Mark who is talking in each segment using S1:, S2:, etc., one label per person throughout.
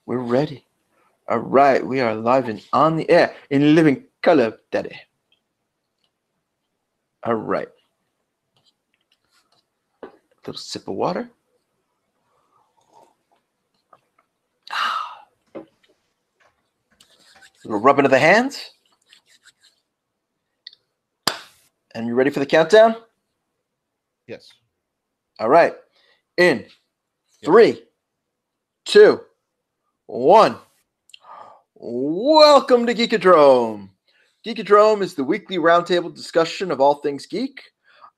S1: We're ready. All right, we are live and on the air in living color, Daddy. All right. A little sip of water. A little rubbing of the hands. And you ready for the countdown?
S2: Yes.
S1: All right. In 3, 2, 1. Welcome to Geekodrome. Geekodrome is the weekly roundtable discussion of all things geek.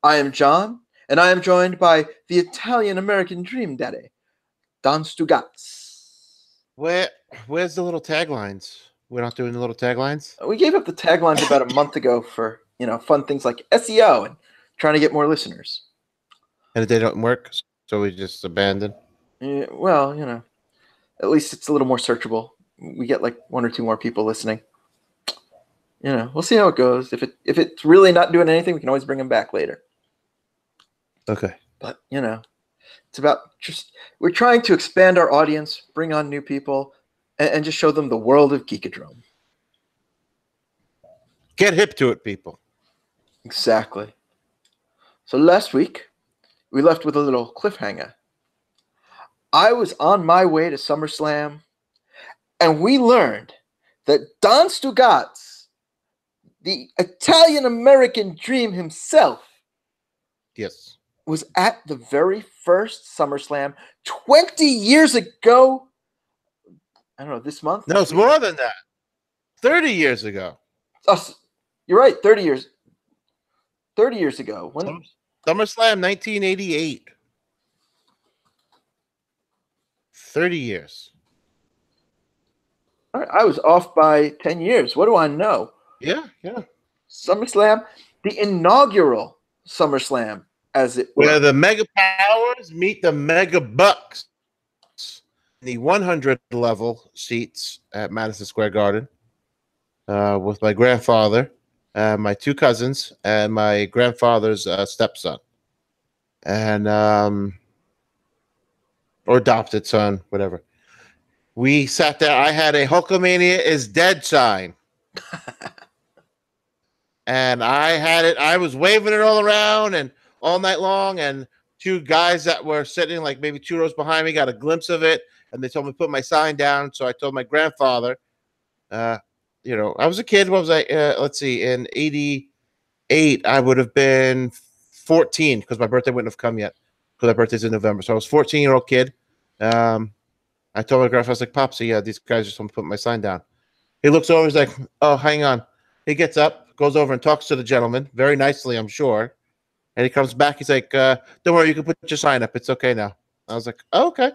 S1: I am John, and I am joined by the Italian-American dream daddy, Jon Stugots.
S2: Where's the little taglines? We're not doing the little taglines?
S1: We gave up the taglines about a month ago for, fun things like SEO and trying to get more listeners.
S2: And they don't work, so we just abandoned?
S1: Yeah, well, at least it's a little more searchable. We get like 1 or 2 more people listening. We'll see how it goes. If it's really not doing anything, we can always bring them back later.
S2: Okay.
S1: But, it's about we're trying to expand our audience, bring on new people, and just show them the world of Geekodrome.
S2: Get hip to it, people.
S1: Exactly. So last week, we left with a little cliffhanger. I was on my way to Summerslam, and we learned that Jon Stugots, the Italian-American dream himself,
S2: Yes,
S1: was at the very first SummerSlam 20 years ago. I don't know, this month?
S2: No, it's more than that. 30 years ago.
S1: Oh, you're right, 30 years. 30 years ago. When?
S2: SummerSlam 1988. 30 years.
S1: All right, I was off by 10 years. What do I know?
S2: Yeah.
S1: SummerSlam, the inaugural SummerSlam, as it were.
S2: Where the Mega Powers meet the Mega Bucks. The 100 level seats at Madison Square Garden with my grandfather, my 2 cousins, and my grandfather's stepson. And or adopted son, whatever. We sat there. I had a Hulkamania is dead sign. And I had it. I was waving it all around and all night long. And 2 guys that were sitting like maybe 2 rows behind me got a glimpse of it. And they told me to put my sign down. So I told my grandfather, I was a kid. What was I? Let's see. In 88, I would have been 14 because my birthday wouldn't have come yet because my birthday's in November. So I was a 14-year-old kid. I told my grandfather, I was like, Pops, yeah, these guys just want to put my sign down. He looks over, he's like, oh, hang on. He gets up, goes over and talks to the gentleman, very nicely, I'm sure. And he comes back, he's like, don't worry, you can put your sign up. It's okay now. I was like, oh, okay.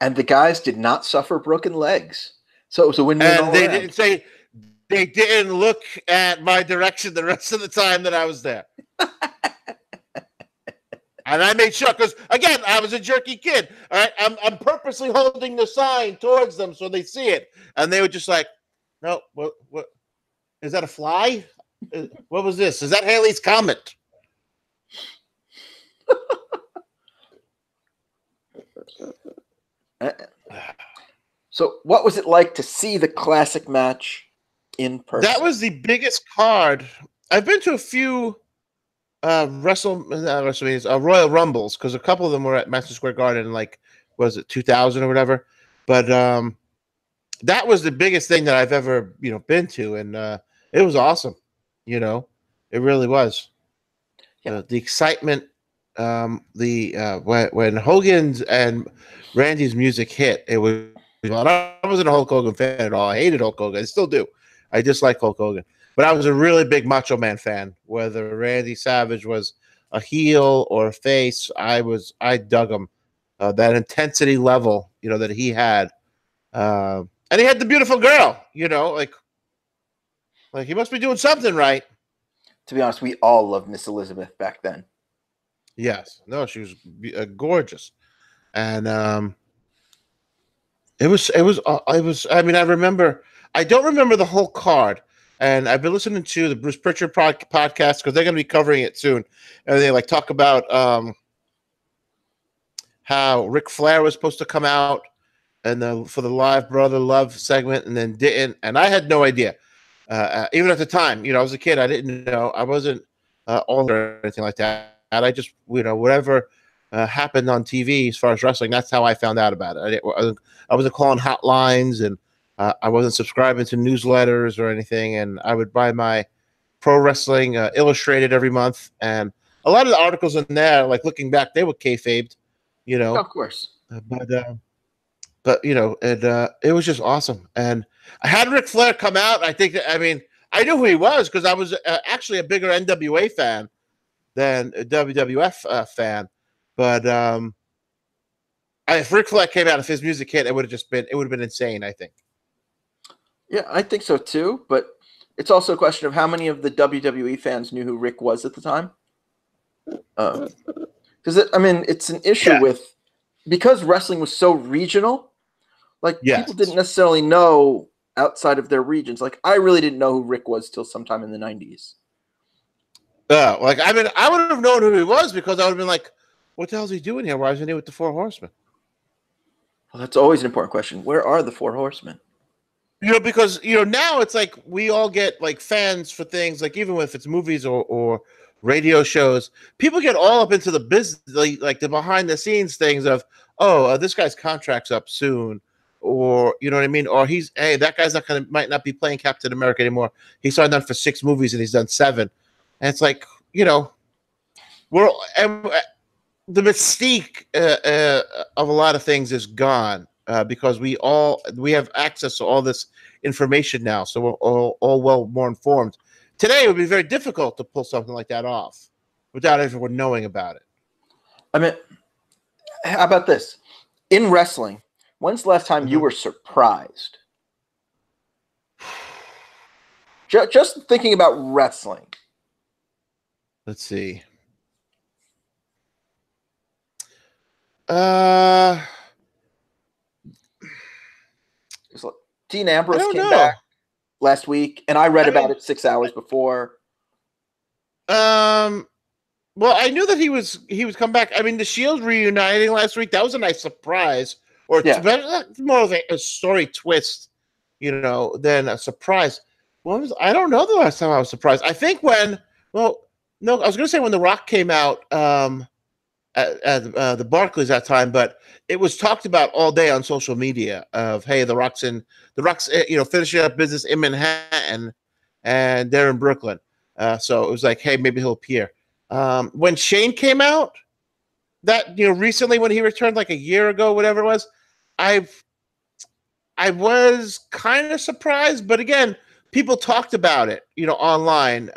S1: And the guys did not suffer broken legs. So it was a win-win all around.
S2: They didn't look at my direction the rest of the time that I was there. And I made sure, because, again, I was a jerky kid. All right, I'm purposely holding the sign towards them so they see it. And they were just like, no, what is that a fly? What was this? Is that Halley's Comet?
S1: So what was it like to see the classic match in person?
S2: That was the biggest card. I've been to a few Royal Rumbles, because a couple of them were at Madison Square Garden in, like, was it 2000 or whatever? But that was the biggest thing that I've ever been to, and it was awesome. It really was. The excitement, when Hogan's and Randy's music hit, it was. I wasn't a Hulk Hogan fan at all. I hated Hulk Hogan. I still do. I dislike Hulk Hogan. But I was a really big Macho Man fan. Whether Randy Savage was a heel or a face, I dug him. That intensity level, that he had, and he had the beautiful girl. Like he must be doing something right.
S1: To be honest, we all loved Miss Elizabeth back then.
S2: Yes, no, she was gorgeous, and it was. I mean, I remember. I don't remember the whole card. And I've been listening to the Bruce Pritchard podcast because they're going to be covering it soon. And they talk about how Ric Flair was supposed to come out for the live brother love segment, and then didn't, and I had no idea. Even at the time, I was a kid. I didn't know. I wasn't all or anything like that. I just, whatever happened on TV as far as wrestling, that's how I found out about it. I wasn't calling hotlines, and I wasn't subscribing to newsletters or anything. And I would buy my Pro Wrestling Illustrated every month, and a lot of the articles in there, like looking back, they were kayfabed,
S1: Of course.
S2: But it was just awesome. And I had Ric Flair come out. I knew who he was because I was actually a bigger NWA fan than a WWF fan. But if Ric Flair came out, if his music hit, it would have been insane, I think.
S1: Yeah, I think so too. But it's also a question of how many of the WWE fans knew who Rick was at the time. Because it's an issue because wrestling was so regional. Like, people didn't necessarily know outside of their regions. Like, I really didn't know who Rick was till sometime in the 90s.
S2: I would have known who he was because I would have been like, what the hell is he doing here? Why isn't he with the Four Horsemen?
S1: Well, that's always an important question. Where are the Four Horsemen?
S2: Because, now it's like we all get like fans for things, like even if it's movies or radio shows, people get all up into the business, like the behind the scenes things of, this guy's contract's up soon. Or, you know what I mean? Or that guy's might not be playing Captain America anymore. He signed on for 6 movies and he's done 7. And it's like, the mystique of a lot of things is gone because we have access to all this information now. So we're all well more informed. Today, it would be very difficult to pull something like that off without everyone knowing about it.
S1: How about this? In wrestling, when's the last time you were surprised? Just thinking about wrestling.
S2: Let's see.
S1: Dean Ambrose came back last week, and I read about it 6 hours before.
S2: Well, I knew that he was come back. The Shield reuniting last week, that was a nice surprise. Or more of a story twist, than a surprise. I don't know the last time I was surprised. I think I was going to say when The Rock came out at the Barclays that time, but it was talked about all day on social media of, hey, The Rock's finishing up business in Manhattan, and they're in Brooklyn. So it was like, hey, maybe he'll appear. When Shane came out, that recently when he returned like a year ago, whatever it was, I was kind of surprised, but again, people talked about it, online.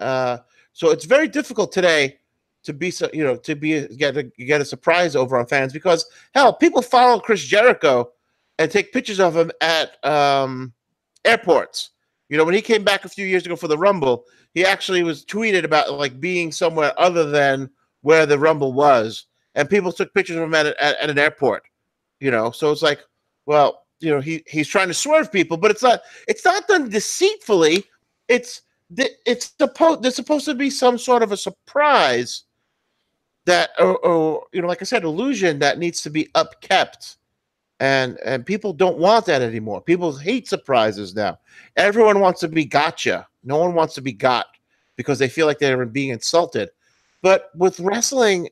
S2: So it's very difficult today to get a surprise over on fans because hell, people follow Chris Jericho and take pictures of him at airports. When he came back a few years ago for the Rumble, he actually was tweeted about like being somewhere other than where the Rumble was, and people took pictures of him at an airport. So it's like, well, he's trying to swerve people, but it's not done deceitfully. There's supposed to be some sort of a surprise that, or like I said, illusion that needs to be upkept, and people don't want that anymore. People hate surprises now. Everyone wants to be gotcha. No one wants to be got because they feel like they're being insulted. But with wrestling,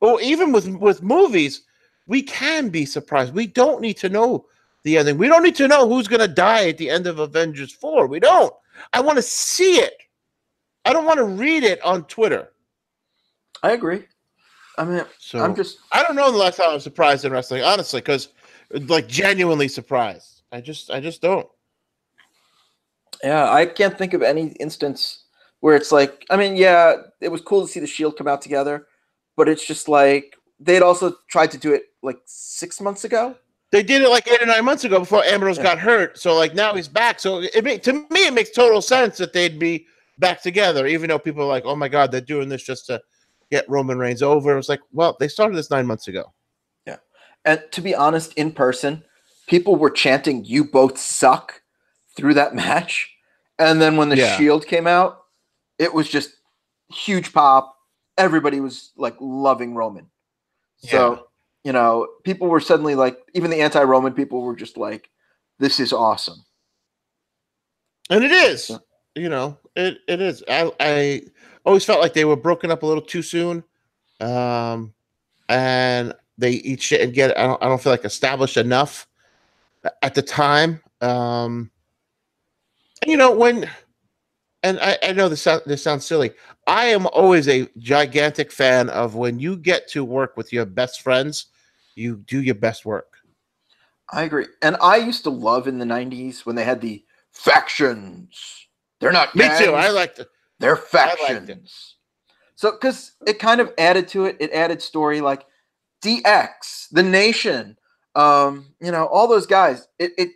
S2: or even with movies, we can be surprised. We don't need to know the ending. We don't need to know who's going to die at the end of Avengers 4. We don't. I want to see it. I don't want to read it on Twitter.
S1: I agree. I don't
S2: know the last time I was surprised in wrestling, honestly, because like genuinely surprised. I just don't.
S1: Yeah, I can't think of any instance where it's like, it was cool to see the Shield come out together, but it's just like they'd also tried to do it like 6 months ago.
S2: They did it like 8 or 9 months ago before Ambrose got hurt. So like now he's back. So to me, it makes total sense that they'd be back together, even though people are like, oh my God, they're doing this just to get Roman Reigns over. It was like, well, they started this 9 months ago.
S1: Yeah. And to be honest, in person, people were chanting, "You both suck," through that match. And then when the Shield came out, it was just huge pop. Everybody was like loving Roman. So people were suddenly like, even the anti-Roman people were just like, this is awesome.
S2: And it is, it is. I always felt like they were broken up a little too soon. And they each didn't get, I don't feel like established enough at the time. When, and I know this sounds silly. I am always a gigantic fan of when you get to work with your best friends, you do your best work.
S1: I agree. And I used to love in the 90s when they had the factions. They're not
S2: Me
S1: gangs.
S2: too. I liked it.
S1: They're factions. So, because it kind of added to it. It added story like DX, The Nation, all those guys. It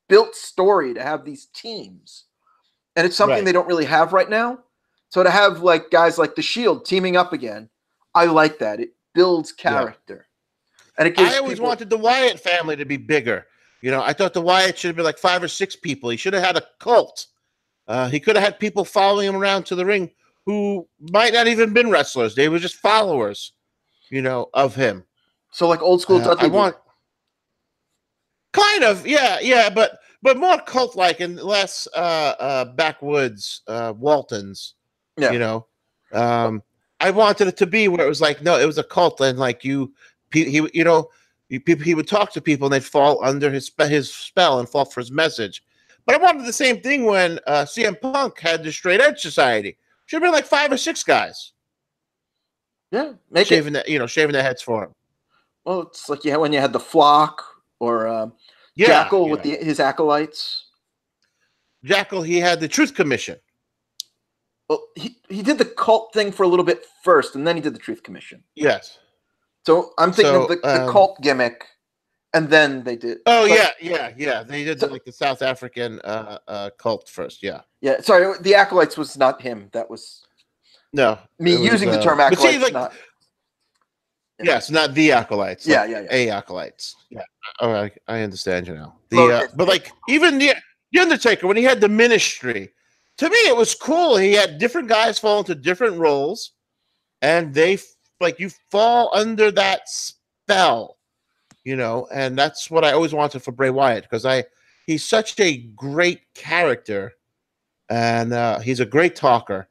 S1: built story to have these teams. And it's something they don't really have right now. So to have like guys like the Shield teaming up again, I like that. It builds character. Yeah. And it gives
S2: I always wanted the Wyatt family to be bigger. I thought the Wyatt should have been like 5 or 6 people. He should have had a cult. He could have had people following him around to the ring who might not even been wrestlers. They were just followers, of him.
S1: So like old school Dudley.
S2: I want kind of, yeah, but more cult-like and less backwoods Waltons.
S1: Yeah.
S2: I wanted it to be where it was like, no, it was a cult, and like he would talk to people and they'd fall under his spell and fall for his message. But I wanted the same thing when CM Punk had the Straight Edge Society. Should have been like 5 or 6 guys.
S1: Yeah,
S2: shaving their heads for him.
S1: Well, it's like when you had the Flock or Jackal with his acolytes.
S2: Jackal, he had the Truth Commission.
S1: Well, he did the cult thing for a little bit first, and then he did the Truth Commission.
S2: Yes.
S1: So I'm thinking of the cult gimmick, and then they did.
S2: Oh, yeah. They did like the South African cult first, yeah.
S1: Yeah, sorry, the acolytes was not him. That was
S2: me
S1: using the term acolytes. But see,
S2: not, yes, not the acolytes.
S1: Yeah,
S2: A acolytes. Yeah. Oh, I understand you now. But like even the Undertaker, when he had the ministry, to me it was cool. He had different guys fall into different roles, and they you fall under that spell, and that's what I always wanted for Bray Wyatt, because he's such a great character, and he's a great talker.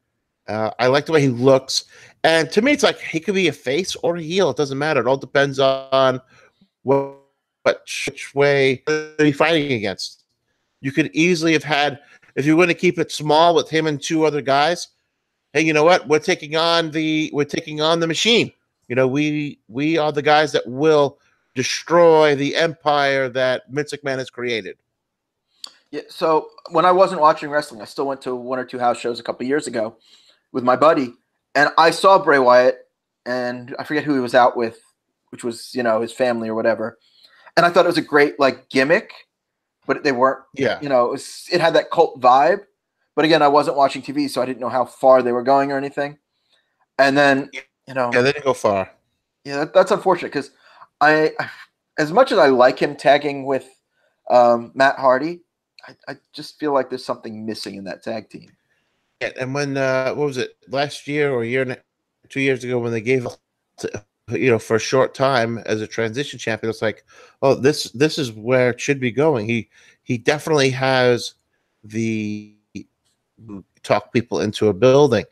S2: I like the way he looks, and to me it's like he could be a face or a heel. It doesn't matter. It all depends on which way are you fighting against. You could easily have had, if you're going to keep it small with him and 2 other guys, hey, you know what? We're taking on the machine. We are the guys that will destroy the empire that Vince McMahon has created.
S1: Yeah. So when I wasn't watching wrestling, I still went to 1 or 2 house shows a couple of years ago with my buddy, and I saw Bray Wyatt, and I forget who he was out with, which was his family or whatever. And I thought it was a great gimmick, but they weren't.
S2: Yeah.
S1: It had that cult vibe. But again, I wasn't watching TV, so I didn't know how far they were going or anything. And then,
S2: yeah, they didn't go far.
S1: Yeah, that's unfortunate, because I, as much as I like him tagging with Matt Hardy, I just feel like there's something missing in that tag team.
S2: Yeah, and when what was it, last year or 2 years ago, when they gave for a short time as a transition champion, it's like, oh, this is where it should be going. He definitely has the talk people into a building,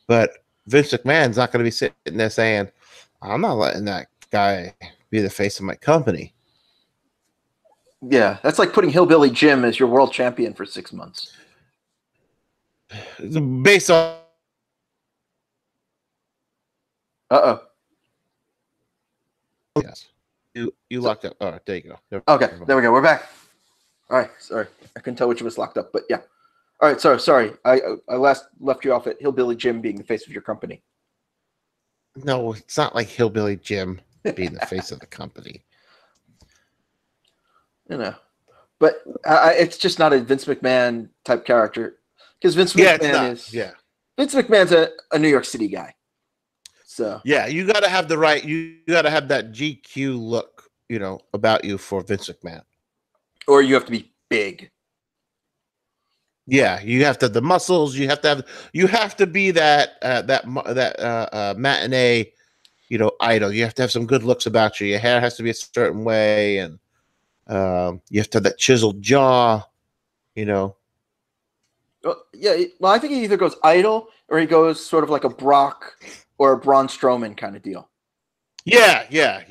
S2: but Vince McMahon's not going to be sitting there saying, I'm not letting that guy be the face of my company.
S1: Yeah, that's like putting Hillbilly Jim as your world champion for 6 months.
S2: Based on yes, you locked up. All right, there you go.
S1: Okay, there we go. We're back. All right, sorry, I couldn't tell which of us locked up, but yeah. All right, sorry. I last left you off at Hillbilly Jim being the face of your company.
S2: No, it's not like Hillbilly Jim being the face of the company.
S1: But it's just not a Vince McMahon type character, because Vince McMahon is Vince McMahon's a New York City guy. So
S2: yeah, you got to have the right. You got to have that GQ look, about you for Vince McMahon. Or
S1: you have to be big.
S2: Yeah, you have to have the muscles. You have to be that matinee, idle. You have to have some good looks about you. Your hair has to be a certain way, and you have to have that chiseled jaw.
S1: Well, yeah. Well, I think he either goes idol or he goes sort of like a Brock or a Braun Strowman kind of deal.
S2: Yeah.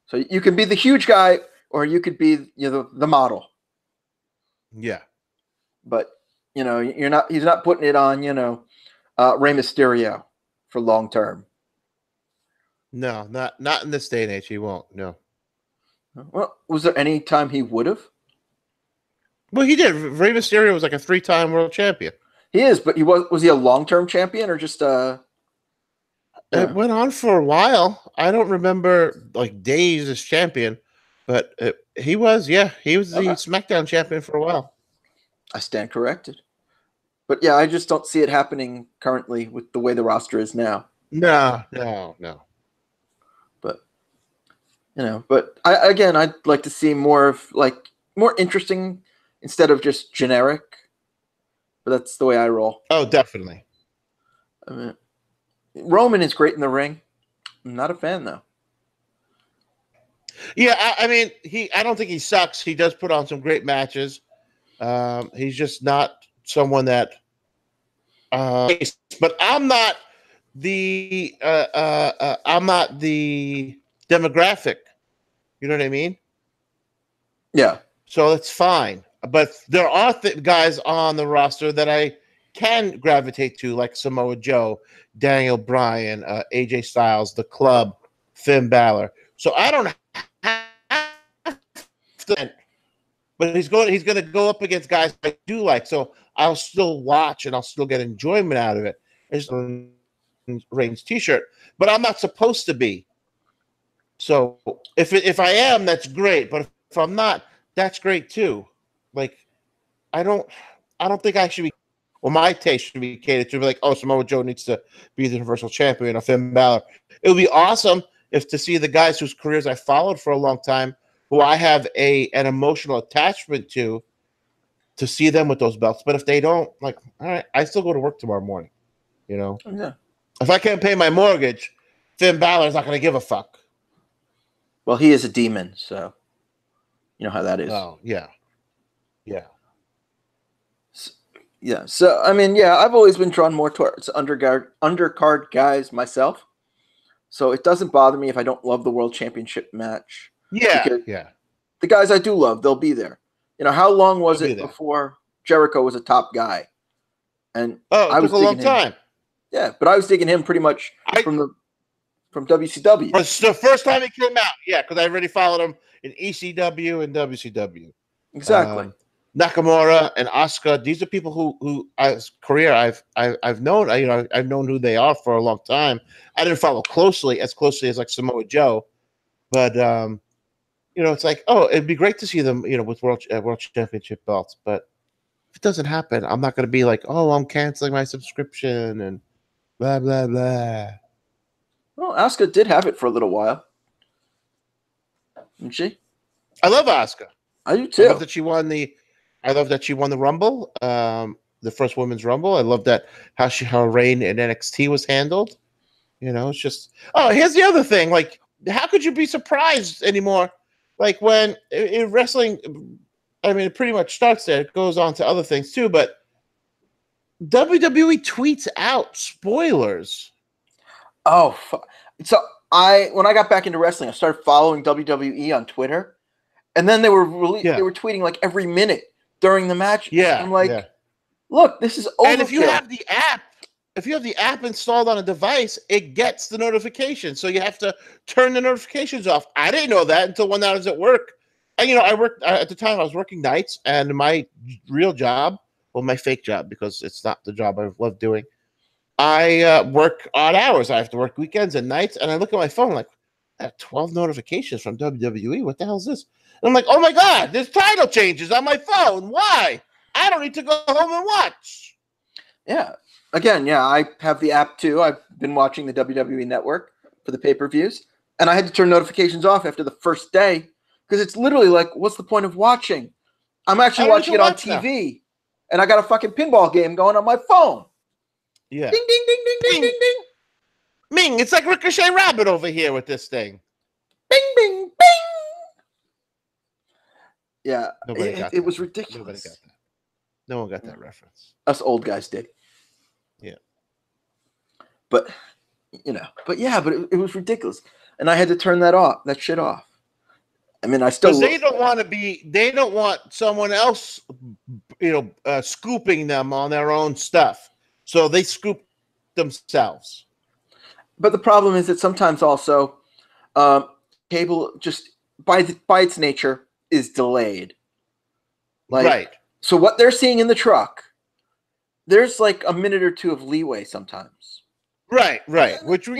S1: So you can be the huge guy, or you could be the model.
S2: Yeah.
S1: But you're not. He's not putting it on Rey Mysterio for long term.
S2: No, not in this day and age. He won't. No.
S1: Well, was there any time he would have?
S2: Well, he did. Rey Mysterio was like a 3-time world champion.
S1: He is, but was he a long-term champion or just
S2: It went on for a while. I don't remember like days as champion, but he was. Yeah, he was the SmackDown champion for a while.
S1: I stand corrected. But yeah, I just don't see it happening currently with the way the roster is now.
S2: No.
S1: But I'd like to see more of more interesting instead of just generic. But that's the way I roll.
S2: Oh, definitely.
S1: I mean, Roman is great in the ring. I'm not a fan though.
S2: Yeah, I mean, I don't think he sucks. He does put on some great matches. He's just not someone that. But I'm not the demographic. You know what I mean?
S1: Yeah.
S2: So that's fine. But there are guys on the roster that I can gravitate to, like Samoa Joe, Daniel Bryan, AJ Styles, The Club, Finn Balor. So I don't have to, but he's going to go up against guys I do like. So I'll still watch and I'll still get enjoyment out of it. It's a Reigns t-shirt, but I'm not supposed to be. So if I am, that's great. But if I'm not, that's great too. Like I don't think I should be. Well, my taste should be catered to be like, oh, Samoa Joe needs to be the Universal Champion of Finn Balor. It would be awesome if to see the guys whose careers I followed for a long time, who I have an emotional attachment to see them with those belts. But if they don't, like, all right, I still go to work tomorrow morning.
S1: Yeah.
S2: If I can't pay my mortgage, Finn Balor's not going to give a fuck.
S1: Well, he is a demon, so you know how that is.
S2: Oh, yeah.
S1: Yeah. So, I mean, yeah, I've always been drawn more towards undercard guys myself. So it doesn't bother me if I don't love the World Championship match.
S2: Yeah.
S1: The guys I do love, they'll be there. How long was it before Jericho was a top guy? And
S2: I was a long time.
S1: Yeah, but I was digging him pretty much from WCW.
S2: It's the first time he came out, yeah, because I already followed him in ECW and WCW.
S1: Exactly.
S2: Nakamura and Asuka, these are people who as career I've known. I've known who they are for a long time. I didn't follow as closely as like Samoa Joe, but it's like, oh, it'd be great to see them, with world championship belts. But if it doesn't happen, I'm not going to be like, oh, I'm canceling my subscription and blah blah blah.
S1: Well, Asuka did have it for a little while, didn't she?
S2: I love Asuka.
S1: I do too.
S2: I love that she won the Rumble, the first Women's Rumble. I love that how her reign in NXT was handled. It's just. Oh, here's the other thing. Like, how could you be surprised anymore? Like when in wrestling, I mean, it pretty much starts there. It goes on to other things too, but WWE tweets out spoilers.
S1: Oh, so when I got back into wrestling, I started following WWE on Twitter, and then they were they were tweeting like every minute during the match.
S2: Yeah,
S1: I'm like, look, this is overkill.
S2: And if you have the app installed on a device, it gets the notification. So you have to turn the notifications off. I didn't know that until when I was at work. And I worked at the time. I was working nights, and my real job, well, my fake job, because it's not the job I love doing. I work odd hours. I have to work weekends and nights, and I look at my phone like, I have 12 notifications from WWE. What the hell is this? And I'm like, oh my God, there's title changes on my phone. Why? I don't need to go home and watch.
S1: Yeah. Again, yeah, I have the app too. I've been watching the WWE Network for the pay-per-views, and I had to turn notifications off after the first day because it's literally like, what's the point of watching? I'm actually watching it on TV, and I got a fucking pinball game going on my phone.
S2: Yeah.
S1: Ding, ding, ding, ding, ding, ding, ding.
S2: Ming, it's like Ricochet Rabbit over here with this thing.
S1: Bing, bing, bing. Yeah, it was ridiculous.
S2: Nobody got that. No one got that reference.
S1: Us old guys did.
S2: Yeah.
S1: But, but it was ridiculous. And I had to turn that shit off. I mean, I still...
S2: Because they don't want someone else, scooping them on their own stuff. So they scoop themselves.
S1: But the problem is that sometimes also cable just by its nature is delayed.
S2: Right.
S1: So what they're seeing in the truck, there's like a minute or two of leeway sometimes.
S2: Right. Which you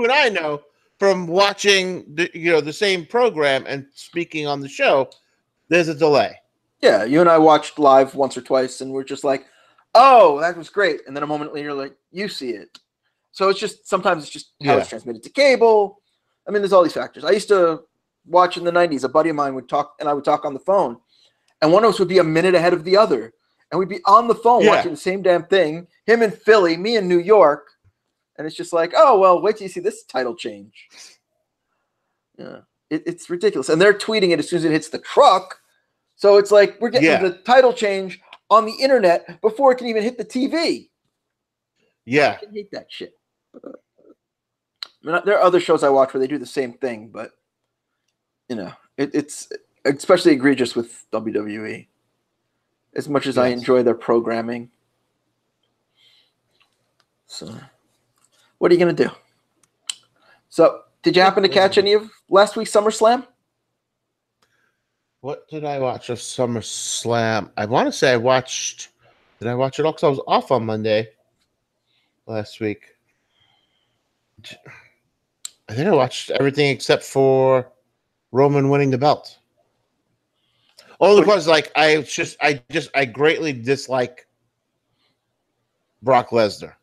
S2: and I know from watching the same program and speaking on the show. There's a delay.
S1: Yeah, you and I watched live once or twice, and we're just like, "Oh, that was great," and then a moment later, you're like, "You see it." So it's just sometimes it's just how it's transmitted to cable. I mean, there's all these factors. I used to watch in the 90s. A buddy of mine would talk, and I would talk on the phone, and one of us would be a minute ahead of the other, and we'd be on the phone watching the same damn thing. Him in Philly, me in New York, and it's just like, oh well, wait till you see this title change. Yeah, it's ridiculous, and they're tweeting it as soon as it hits the truck. So it's like we're getting the title change on the internet before it can even hit the TV.
S2: Yeah,
S1: I hate that shit. I mean, there are other shows I watch where they do the same thing, but it's especially egregious with WWE. As much as I enjoy their programming, so what are you gonna do? So, did you happen to catch any of last week's SummerSlam?
S2: What did I watch of SummerSlam? I want to say I watched. Did I watch it all? Because I was off on Monday last week. I think I watched everything except for Roman winning the belt. Only because, I greatly dislike Brock Lesnar.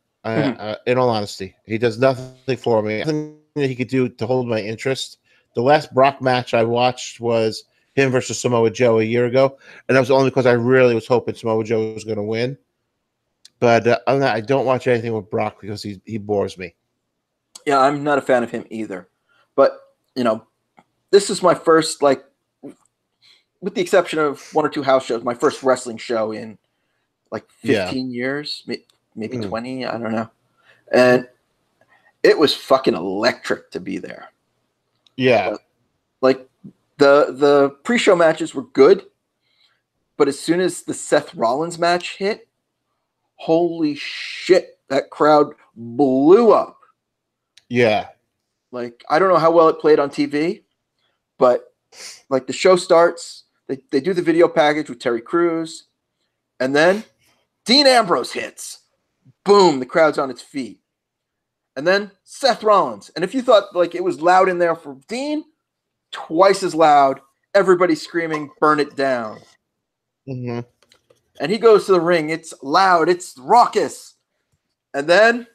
S2: In all honesty, he does nothing for me. Nothing that he could do to hold my interest. The last Brock match I watched was him versus Samoa Joe a year ago, and that was only because I really was hoping Samoa Joe was going to win. But other than that, I don't watch anything with Brock because he bores me. Yeah,
S1: I'm not a fan of him either. But this is my first, like, with the exception of one or two house shows, my first wrestling show in like 15 years, maybe 20, I don't know. And it was fucking electric to be there.
S2: Yeah.
S1: Like the pre-show matches were good, but as soon as the Seth Rollins match hit, holy shit, that crowd blew up.
S2: Yeah.
S1: Like, I don't know how well it played on TV, but like the show starts, they do the video package with Terry Crews, and then Dean Ambrose hits. Boom, the crowd's on its feet. And then Seth Rollins. And if you thought like it was loud in there for Dean, twice as loud, everybody screaming, burn it down.
S2: Mm-hmm.
S1: And he goes to the ring. It's loud. It's raucous. And then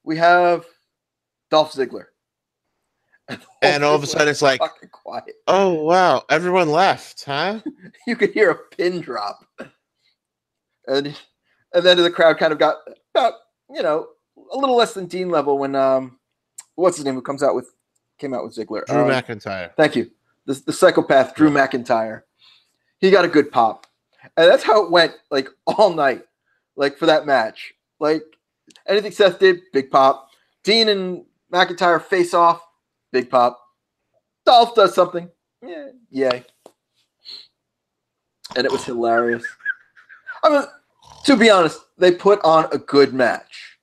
S1: we have Dolph Ziggler.
S2: And all of a sudden it's like,
S1: fucking quiet.
S2: Oh, wow. Everyone left, huh?
S1: You could hear a pin drop. And then the crowd kind of got about, a little less than Dean level when, what's his name who came out with Ziggler?
S2: Drew McIntyre.
S1: Thank you. The psychopath, Drew McIntyre. He got a good pop. And that's how it went, like, all night, like, for that match. Like, anything Seth did, big pop. Dean and McIntyre face off, big pop. Dolph does something. Yeah, yay. And it was hilarious. I mean, to be honest, they put on a good match.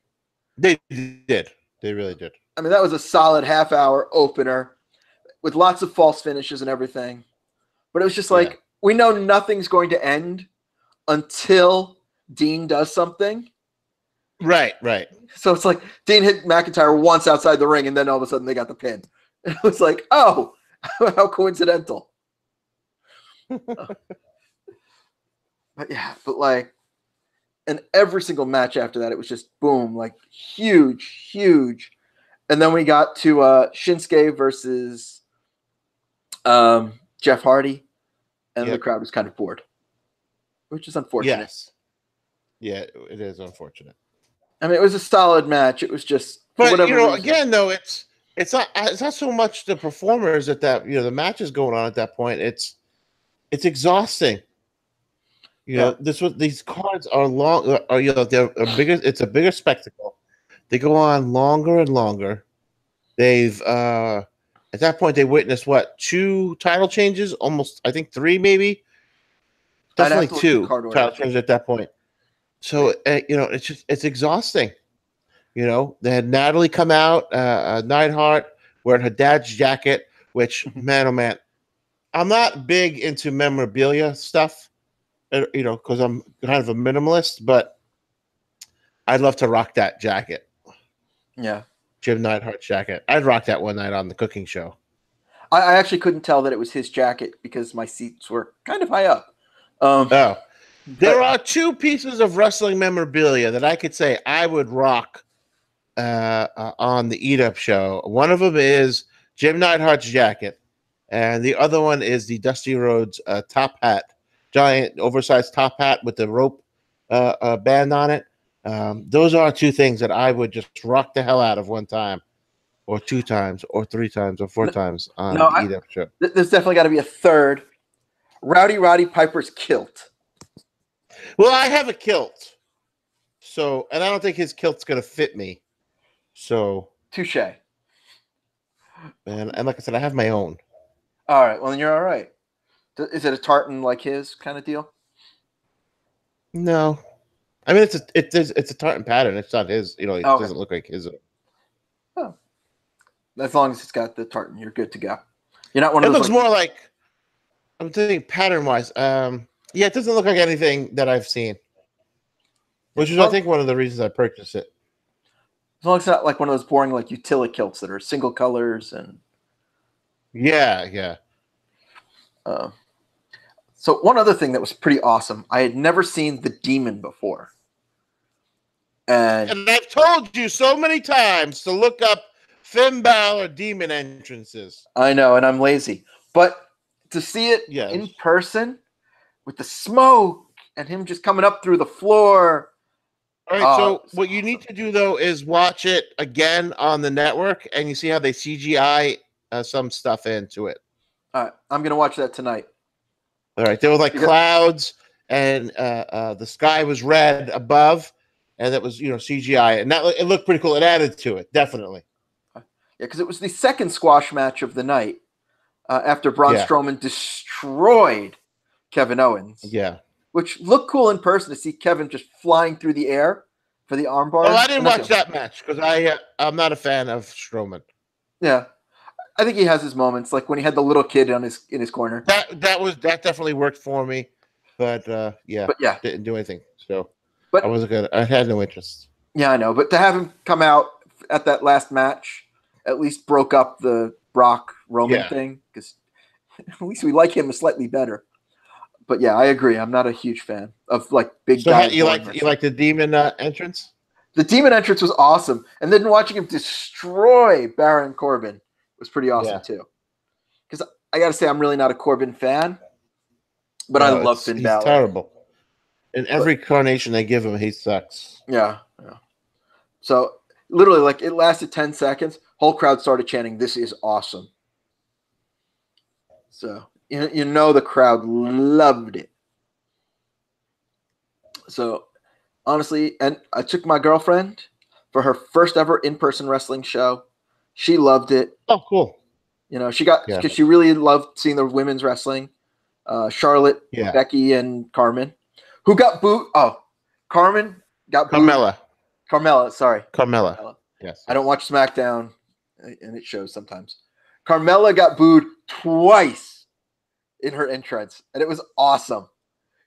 S2: They did. They really did.
S1: I mean, that was a solid half-hour opener with lots of false finishes and everything. But it was just like, we know nothing's going to end until Dean does something.
S2: Right.
S1: So it's like Dean hit McIntyre once outside the ring, and then all of a sudden they got the pin. It was like, oh, how coincidental. But like, and every single match after that, it was just boom, like huge. And then we got to Shinsuke versus Jeff Hardy, and the crowd was kind of bored, which is unfortunate.
S2: Yes. Yeah, it is unfortunate.
S1: I mean, it was a solid match. It was just for
S2: But
S1: whatever reason.
S2: again though, it's not so much the performers at that the matches going on at that point. It's exhausting. These cards are long. They're bigger. It's a bigger spectacle. They go on longer and longer. They've at that point they witnessed what 2 title changes, almost I think 3 maybe,
S1: I'd have
S2: definitely
S1: to look at the
S2: 2
S1: card order.
S2: title changes at that point. So it's exhausting. They had Natalie come out, Neidhart wearing her dad's jacket, which man oh man, I'm not big into memorabilia stuff. Because I'm kind of a minimalist, but I'd love to rock that jacket.
S1: Yeah.
S2: Jim Neidhart's jacket. I'd rock that one night on the cooking show.
S1: I actually couldn't tell that it was his jacket because my seats were kind of high up.
S2: There are 2 pieces of wrestling memorabilia that I could say I would rock on the Eat Up show. One of them is Jim Neidhart's jacket, and the other one is the Dusty Rhodes top hat. Giant oversized top hat with the rope band on it. Those are 2 things that I would just rock the hell out of one time, or 2 times, or 3 times, or 4 times on the Eat Up show.
S1: There's definitely got to be a third. Roddy Piper's kilt.
S2: Well, I have a kilt, and I don't think his kilt's gonna fit me. So
S1: touche.
S2: And like I said, I have my own.
S1: All right. Well, then you're all right. Is it a tartan like his kind of deal?
S2: No, I mean it's a tartan pattern. It's not his. It doesn't look like his.
S1: Oh, as long as it's got the tartan, you're good to go. You're not one of
S2: those. It looks
S1: like,
S2: more like I'm thinking pattern wise. Yeah, it doesn't look like anything that I've seen, which is I think one of the reasons I purchased it.
S1: As long as it's not like one of those boring like utility kilts that are single colors and.
S2: Yeah.
S1: So one other thing that was pretty awesome, I had never seen the Demon before. And
S2: I've told you so many times to look up Finn Balor Demon entrances.
S1: I know, and I'm lazy. But to see it in person with the smoke and him just coming up through the floor.
S2: All right, so what you need to do, though, is watch it again on the network, and you see how they CGI some stuff into it.
S1: All right, I'm going to watch that tonight.
S2: All right, there was like clouds, and the sky was red above, and that was CGI, and it looked pretty cool. It added to it, definitely.
S1: Yeah, because it was the second squash match of the night after Braun Strowman destroyed Kevin Owens.
S2: Yeah,
S1: which looked cool in person to see Kevin just flying through the air for the armbar.
S2: Well, I didn't watch that match because I'm not a fan of Strowman.
S1: Yeah. I think he has his moments, like when he had the little kid in his corner.
S2: That definitely worked for me, but didn't do anything. So, I wasn't gonna. I had no interest.
S1: Yeah, I know, but to have him come out at that last match, at least broke up the Brock Roman thing because at least we like him slightly better. But yeah, I agree. I'm not a huge fan of like big guys.
S2: You like the Demon entrance?
S1: The Demon entrance was awesome, and then watching him destroy Baron Corbin was pretty awesome too. Because I got to say, I'm really not a Corbin fan, but I love Finn Balor.
S2: He's terrible. In every carnation they give him, he sucks.
S1: Yeah. So literally, like it lasted 10 seconds. Whole crowd started chanting, "This is awesome." So the crowd loved it. So honestly, and I took my girlfriend for her first ever in-person wrestling show. She loved it.
S2: Oh, cool.
S1: She got because she really loved seeing the women's wrestling. Charlotte, Becky, and Carmen, who got booed. Oh, Carmen got booed. Carmella, sorry.
S2: Carmella. Yes.
S1: I don't watch SmackDown, and it shows sometimes. Carmella got booed twice in her entrance, and it was awesome.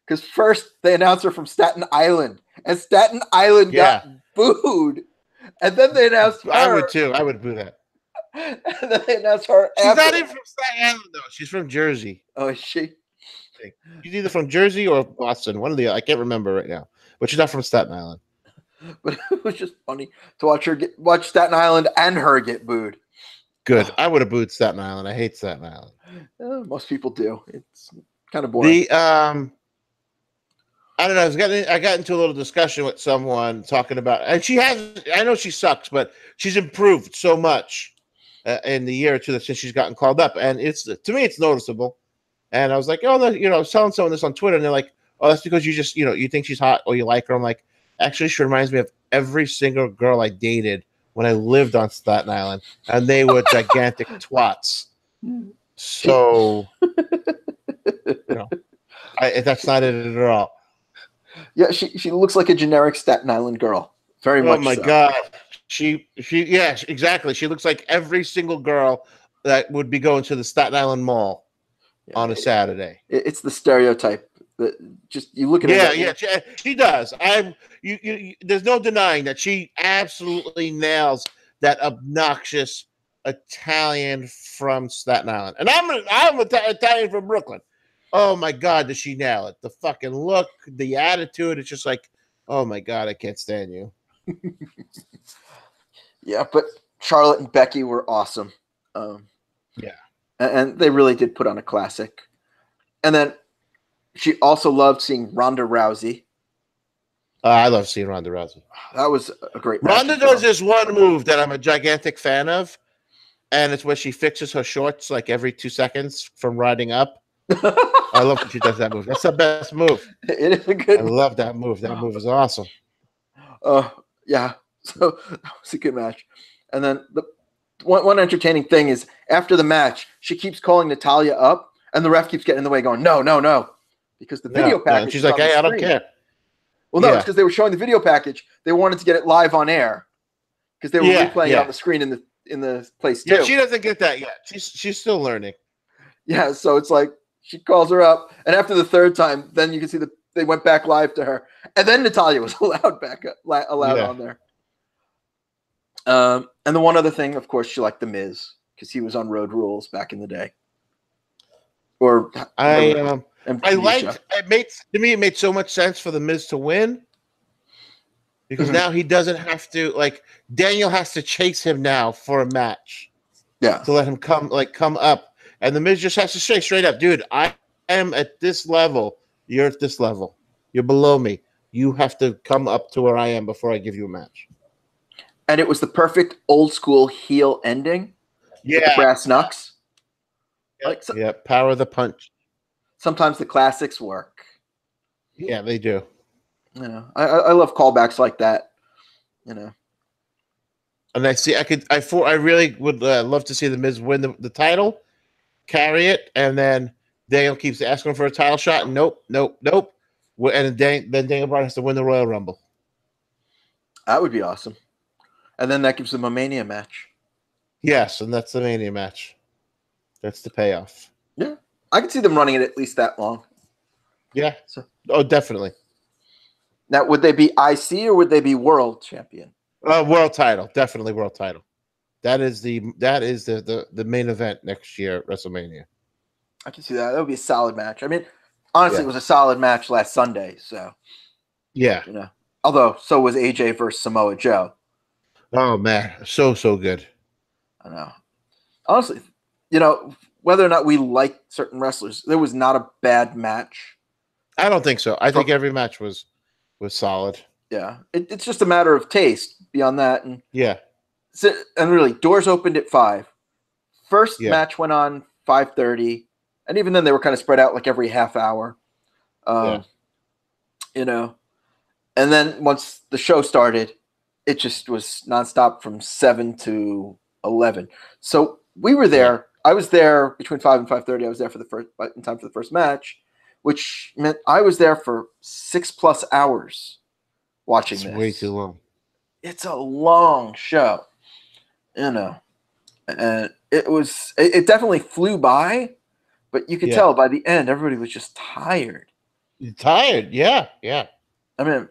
S1: Because first they announced her from Staten Island, and Staten Island got booed. And then they announced her.
S2: I would too. I would boo that.
S1: And then they announced her.
S2: She's not even from Staten Island, though. She's from Jersey.
S1: Oh, is she?
S2: She's either from Jersey or Boston. One of the I can't remember right now. But she's not from Staten Island.
S1: But it was just funny to watch Staten Island and her get booed.
S2: Good. I would have booed Staten Island. I hate Staten Island.
S1: Most people do. It's kind of boring.
S2: I don't know. I got into a little discussion with someone talking about, and I know she sucks, but she's improved so much in the year or two that since she's gotten called up, and to me, it's noticeable. And I was like, oh, I was telling someone this on Twitter, and they're like, oh, that's because you just, you think she's hot or you like her. I'm like, actually, she reminds me of every single girl I dated when I lived on Staten Island, and they were gigantic twats. So, that's not it at all.
S1: Yeah, she looks like a generic Staten Island girl. Very much.
S2: Oh my God, yeah, exactly. She looks like every single girl that would be going to the Staten Island Mall on a Saturday.
S1: It's the stereotype. That just you look at
S2: it. Yeah, she does. There's no denying that she absolutely nails that obnoxious Italian from Staten Island, and I'm Italian from Brooklyn. Oh my God, does she nail it? The fucking look, the attitude. It's just like, oh my God, I can't stand you.
S1: Yeah, but Charlotte and Becky were awesome.
S2: Yeah.
S1: And they really did put on a classic. And then she also loved seeing Ronda Rousey.
S2: I love seeing Ronda Rousey.
S1: That was a great
S2: match. Ronda does this one move that I'm a gigantic fan of, and it's where she fixes her shorts like every 2 seconds from riding up. I love when she does that move. That's the best move.
S1: It is a good
S2: I love that move. That move is awesome.
S1: Yeah. So that was a good match. And then the one entertaining thing is after the match, she keeps calling Natalya up, and the ref keeps getting in the way, going, no. Because the video package.
S2: She's like, hey, I don't care.
S1: Well, no, it's because they were showing the video package. They wanted to get it live on air because they were replaying it on the screen in the place too.
S2: Yeah, she doesn't get that yet. She's still learning.
S1: Yeah, so it's like she calls her up, and after the third time, then you can see they went back live to her, and then Natalya was allowed on there. And the one other thing, of course, she liked The Miz because he was on Road Rules back in the day. Or
S2: I liked it made so much sense for The Miz to win because now he doesn't have to Daniel has to chase him now for a match.
S1: Yeah.
S2: To let him come up. And The Miz just has to say straight up, dude, I am at this level. You're at this level. You're below me. You have to come up to where I am before I give you a match.
S1: And it was the perfect old school heel ending.
S2: Yeah.
S1: With the brass knucks.
S2: Power of the punch.
S1: Sometimes the classics work.
S2: Yeah, they do.
S1: I love callbacks like that.
S2: And I really would love to see The Miz win the title, carry it, and then Daniel keeps asking for a title shot. And nope. And then Daniel Bryan has to win the Royal Rumble.
S1: That would be awesome. And then that gives them a Mania match.
S2: Yes, and that's the Mania match. That's the payoff.
S1: Yeah. I could see them running it at least that long.
S2: Yeah. Definitely.
S1: Now, would they be IC or would they be world champion?
S2: World title. Definitely world title. That is the main event next year at WrestleMania.
S1: I can see that. That would be a solid match. I mean, honestly, It was a solid match last Sunday. So,
S2: yeah.
S1: Although, so was AJ versus Samoa Joe.
S2: Oh, man. So good.
S1: I know. Honestly, whether or not we like certain wrestlers, there was not a bad match.
S2: I don't think so. I think every match was solid.
S1: Yeah. It's just a matter of taste beyond that. And
S2: yeah.
S1: And really, doors opened at 5. First match went on 5:30. And even then, they were kind of spread out like every half hour. And then once the show started, it just was nonstop from 7 to 11. So we were there. Yeah. I was there between 5 and 5:30. I was there in time for the first match, which meant I was there for 6+ hours watching this.
S2: Way too long.
S1: It's a long show, and it definitely flew by, but you could tell by the end everybody was just tired.
S2: Tired, yeah.
S1: I mean,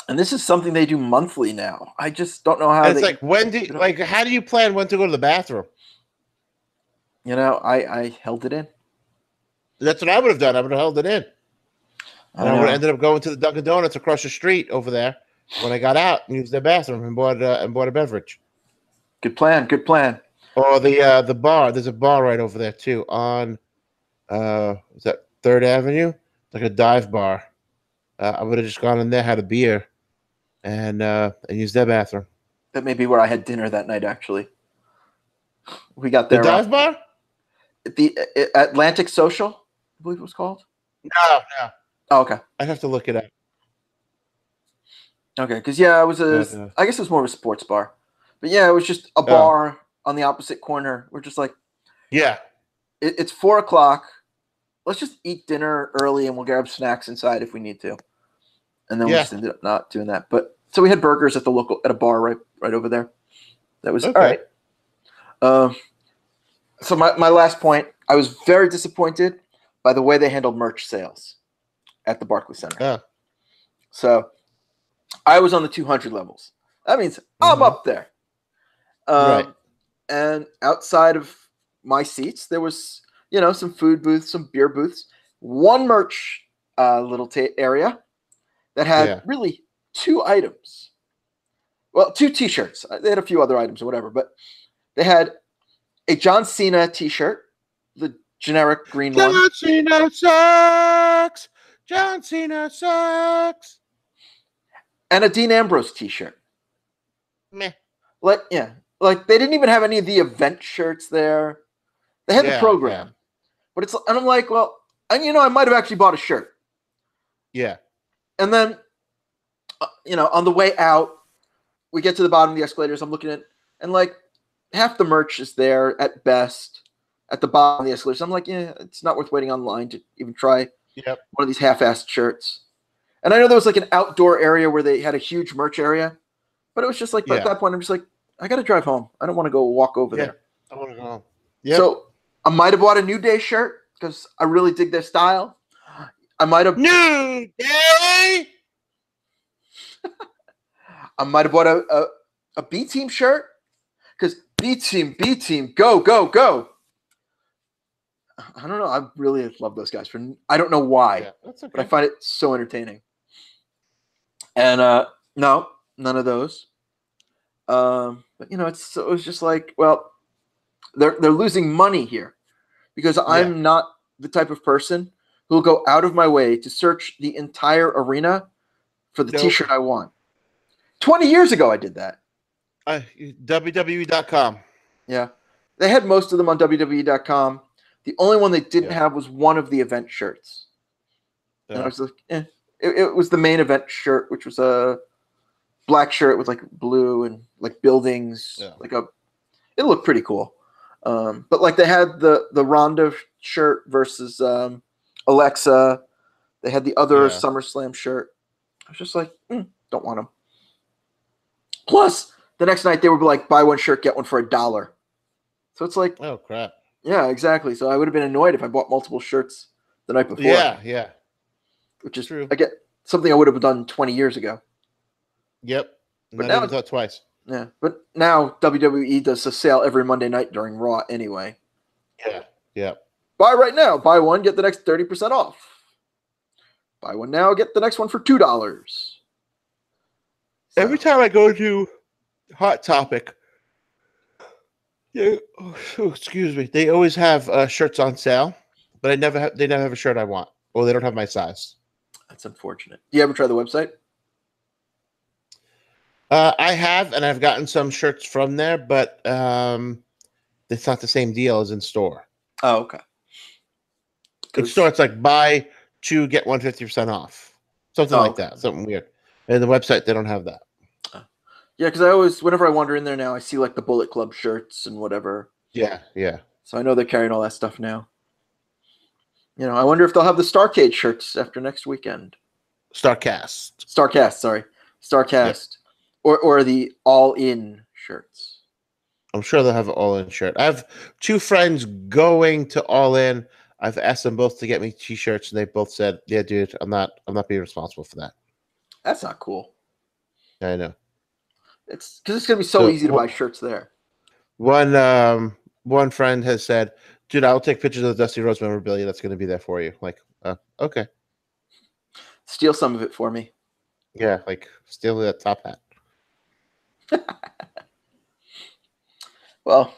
S1: and this is something they do monthly now. I just don't know how.
S2: And it's how do you plan when to go to the bathroom?
S1: I held it in.
S2: That's what I would have done. I would have held it in. And I would have ended up going to the Dunkin' Donuts across the street over there when I got out and used their bathroom and bought a beverage.
S1: Good plan.
S2: Or the bar. There's a bar right over there too on is that 3rd Avenue? Like a dive bar. I would have just gone in there, had a beer, and used their bathroom.
S1: That may be where I had dinner that night. Actually, we got
S2: The
S1: there
S2: dive bar?
S1: at the Atlantic Social, I believe it was called.
S2: No.
S1: Oh, okay.
S2: I'd have to look it up.
S1: Okay, because yeah, it was I guess it was more of a sports bar, but yeah, it was just a bar on the opposite corner. We're just like,
S2: yeah,
S1: it's 4:00. Let's just eat dinner early, and we'll grab snacks inside if we need to. And then we just ended up not doing that. But so we had burgers at a bar right over there. That was
S2: okay.
S1: All right. So my last point, I was very disappointed by the way they handled merch sales at the Barclays Center. So I was on the 200 levels. That means I'm up there.
S2: Right.
S1: And outside of my seats, there was, some food booths, some beer booths, one merch little area that had really two items. Well, two T-shirts. They had a few other items or whatever, but they had a John Cena T-shirt, the generic green one.
S2: John Cena sucks. John Cena sucks.
S1: And a Dean Ambrose T-shirt.
S2: Meh.
S1: Like they didn't even have any of the event shirts there. They had the program, but and I'm like, well, and I might have actually bought a shirt.
S2: Yeah.
S1: And then, on the way out, we get to the bottom of the escalators. I'm looking at, and like half the merch is there at best at the bottom of the escalators. I'm like, yeah, it's not worth waiting online to even try one of these half-assed shirts. And I know there was like an outdoor area where they had a huge merch area, but it was just like at that point, I'm just like, I got to drive home. I don't want to go walk over there.
S2: I want to go home.
S1: So I might have bought a New Day shirt because I really dig their style. I might have
S2: New Day.
S1: I might have bought a B Team shirt because B Team, go, go, go. I don't know. I really love those guys. I don't know why, but I find it so entertaining. And no, none of those. But it was just like, well, they're losing money here because I'm not the type of person who will go out of my way to search the entire arena for the T-shirt I want. 20 years ago, I did that.
S2: WWE.com.
S1: Yeah. They had most of them on WWE.com. The only one they didn't have was one of the event shirts. And I was like, It was the main event shirt, which was a black shirt with like blue and like buildings. It looked pretty cool. But like they had the Ronda shirt versus Alexa. They had the other SummerSlam shirt. I was just like, don't want them. Plus, the next night they were like, buy one shirt, get one for $1. So it's like,
S2: oh crap.
S1: Yeah, exactly. So I would have been annoyed if I bought multiple shirts the night before.
S2: Yeah.
S1: Which is
S2: true.
S1: Again, something I would have done 20 years ago.
S2: Yep.
S1: But
S2: now thought twice.
S1: Yeah, but now WWE does a sale every Monday night during Raw anyway.
S2: Yeah.
S1: Buy right now. Buy one, get the next 30% off. Buy one now, get the next one for $2. So.
S2: Every time I go to Hot Topic, excuse me, they always have shirts on sale, but they never have a shirt I want, or they don't have my size.
S1: That's unfortunate. Do you ever try the website?
S2: I have, and I've gotten some shirts from there, but it's not the same deal as in store.
S1: Oh, okay.
S2: In store, it's like buy two, get 150% off. Something like that. Something weird. And the website, they don't have that.
S1: Yeah, because whenever I wander in there now, I see like the Bullet Club shirts and whatever.
S2: Yeah.
S1: So I know they're carrying all that stuff now. I wonder if they'll have the Starcade shirts after next weekend.
S2: Starcast,
S1: sorry. Starcast. Yeah. Or the all-in shirts.
S2: I'm sure they'll have an all-in shirt. I have two friends going to All In. I've asked them both to get me T-shirts, and they both said, "Yeah, dude, I'm not being responsible for that."
S1: That's not cool.
S2: I know.
S1: It's because it's gonna be so easy to buy shirts there.
S2: One friend has said, "Dude, I'll take pictures of the Dusty Rhodes memorabilia that's going to be there for you." Like, okay.
S1: Steal some of it for me.
S2: Yeah, like steal that top hat.
S1: Well,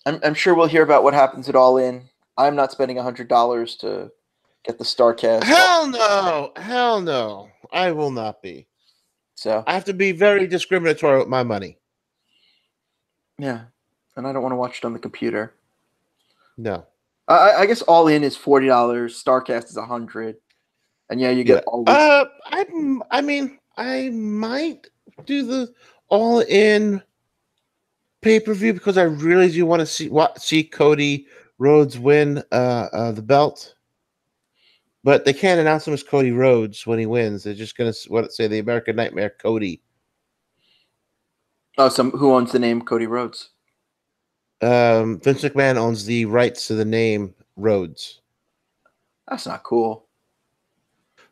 S1: I'm sure we'll hear about what happens at All In. I'm not spending $100 to get the Starcast.
S2: Hell no. I will not be.
S1: So
S2: I have to be very discriminatory with my money.
S1: yeah, and I don't want to watch it on the computer.
S2: No.
S1: I guess all in is $40. Starcast is 100, and yeah, you
S2: Yeah.
S1: get all weeks.
S2: I mean, I might do the all in pay-per-view because I really do want to see Cody Rhodes win the belt. But they can't announce him as Cody Rhodes when he wins. They're just gonna say the American Nightmare Cody.
S1: Oh, who owns the name Cody Rhodes?
S2: Vince McMahon owns the rights to the name Rhodes.
S1: That's not cool.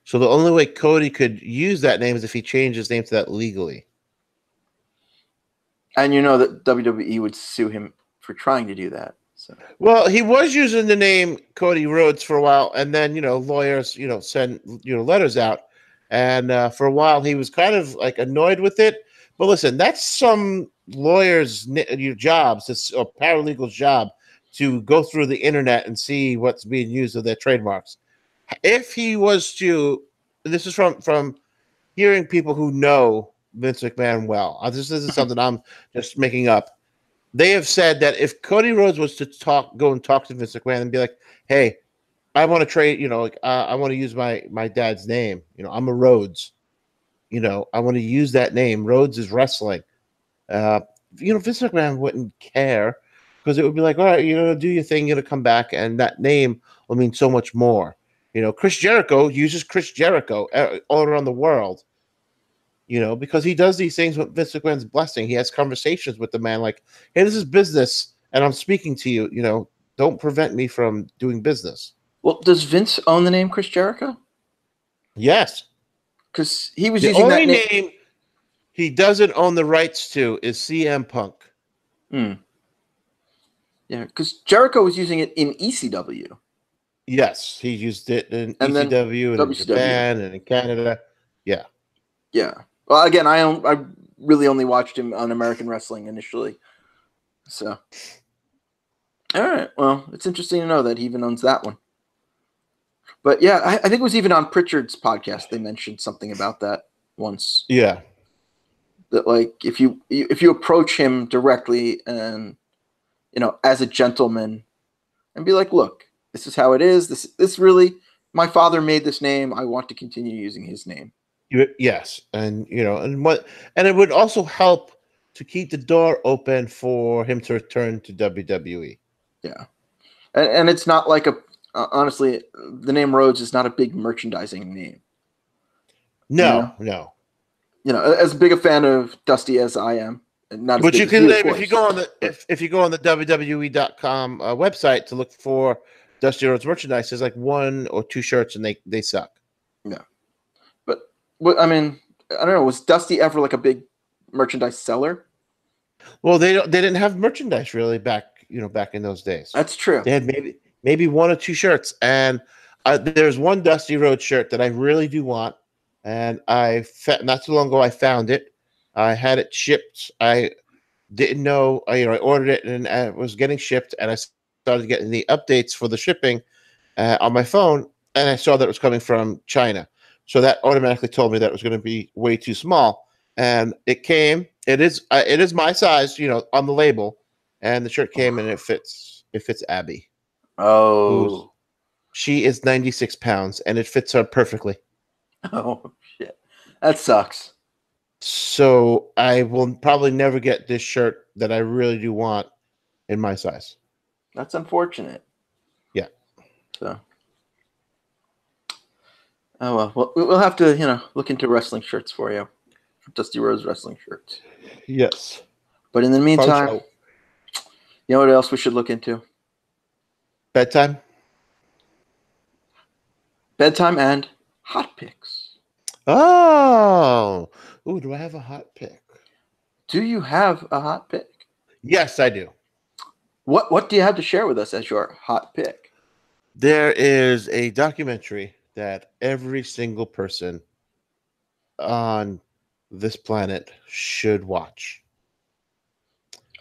S2: So the only way Cody could use that name is if he changed his name to that legally.
S1: And you know that WWE would sue him for trying to do that. So.
S2: Well, he was using the name Cody Rhodes for a while, and then lawyers send letters out, and for a while he was kind of like annoyed with it. But listen, that's some lawyers' jobs, or paralegal's job, to go through the internet and see what's being used of their trademarks. If he was to, this is from hearing people who know Vince McMahon well. This isn't something I'm just making up. They have said that if Cody Rhodes was to go and talk to Vince McMahon and be like, "Hey, I want to trade, I want to use my dad's name. I'm a Rhodes. I want to use that name. Rhodes is wrestling." Vince McMahon wouldn't care because it would be like, "All right, do your thing. You're gonna come back, and that name will mean so much more." Chris Jericho uses Chris Jericho all around the world. Because he does these things with Vince McMahon's blessing. He has conversations with the man like, "Hey, this is business, and I'm speaking to you. Don't prevent me from doing business."
S1: Well, does Vince own the name Chris Jericho?
S2: Yes.
S1: Because he was
S2: The
S1: using
S2: only
S1: that
S2: name he doesn't own the rights to is CM Punk.
S1: Yeah, because Jericho was using it in ECW.
S2: Yes, he used it in
S1: And then
S2: ECW and in
S1: WCW.
S2: Japan and in Canada. Yeah.
S1: Yeah. Well, again, I really only watched him on American Wrestling initially. So, all right. Well, it's interesting to know that he even owns that one. But yeah, I think it was even on Pritchard's podcast. They mentioned something about that once.
S2: Yeah.
S1: That like if you approach him directly and as a gentleman and be like, look, this is how it is. This really, my father made this name. I want to continue using his name.
S2: Yes, and and it would also help to keep the door open for him to return to WWE.
S1: Yeah, and it's not like honestly, the name Rhodes is not a big merchandising name.
S2: No.
S1: As big a fan of Dusty as I am, not as
S2: but
S1: big
S2: you
S1: as
S2: can
S1: you,
S2: if you go on the if you go on the WWE.com website to look for Dusty Rhodes merchandise, there's like 1 or 2 shirts, and they suck.
S1: Yeah, but I mean, I don't know. Was Dusty ever like a big merchandise seller?
S2: Well, they didn't have merchandise really back in those days.
S1: That's true.
S2: They had maybe 1 or 2 shirts, and there's one Dusty Rhodes shirt that I really do want, and not too long ago I found it. I had it shipped. I didn't know. I ordered it and it was getting shipped, and I started getting the updates for the shipping on my phone, and I saw that it was coming from China. So that automatically told me that it was going to be way too small, and it came. It is my size, on the label, and the shirt came and it fits Abby.
S1: Oh,
S2: she is 96 pounds, and it fits her perfectly.
S1: Oh shit, that sucks.
S2: So I will probably never get this shirt that I really do want in my size.
S1: That's unfortunate.
S2: Yeah.
S1: So. Oh well, we'll have to look into wrestling shirts for you, Dusty Rhodes wrestling shirts.
S2: Yes.
S1: But in the meantime, you know what else we should look into?
S2: Bedtime
S1: and hot picks.
S2: Oh, do I have a hot pick?
S1: Do you have a hot pick?
S2: Yes, I do.
S1: What do you have to share with us as your hot pick?
S2: There is a documentary that every single person on this planet should watch.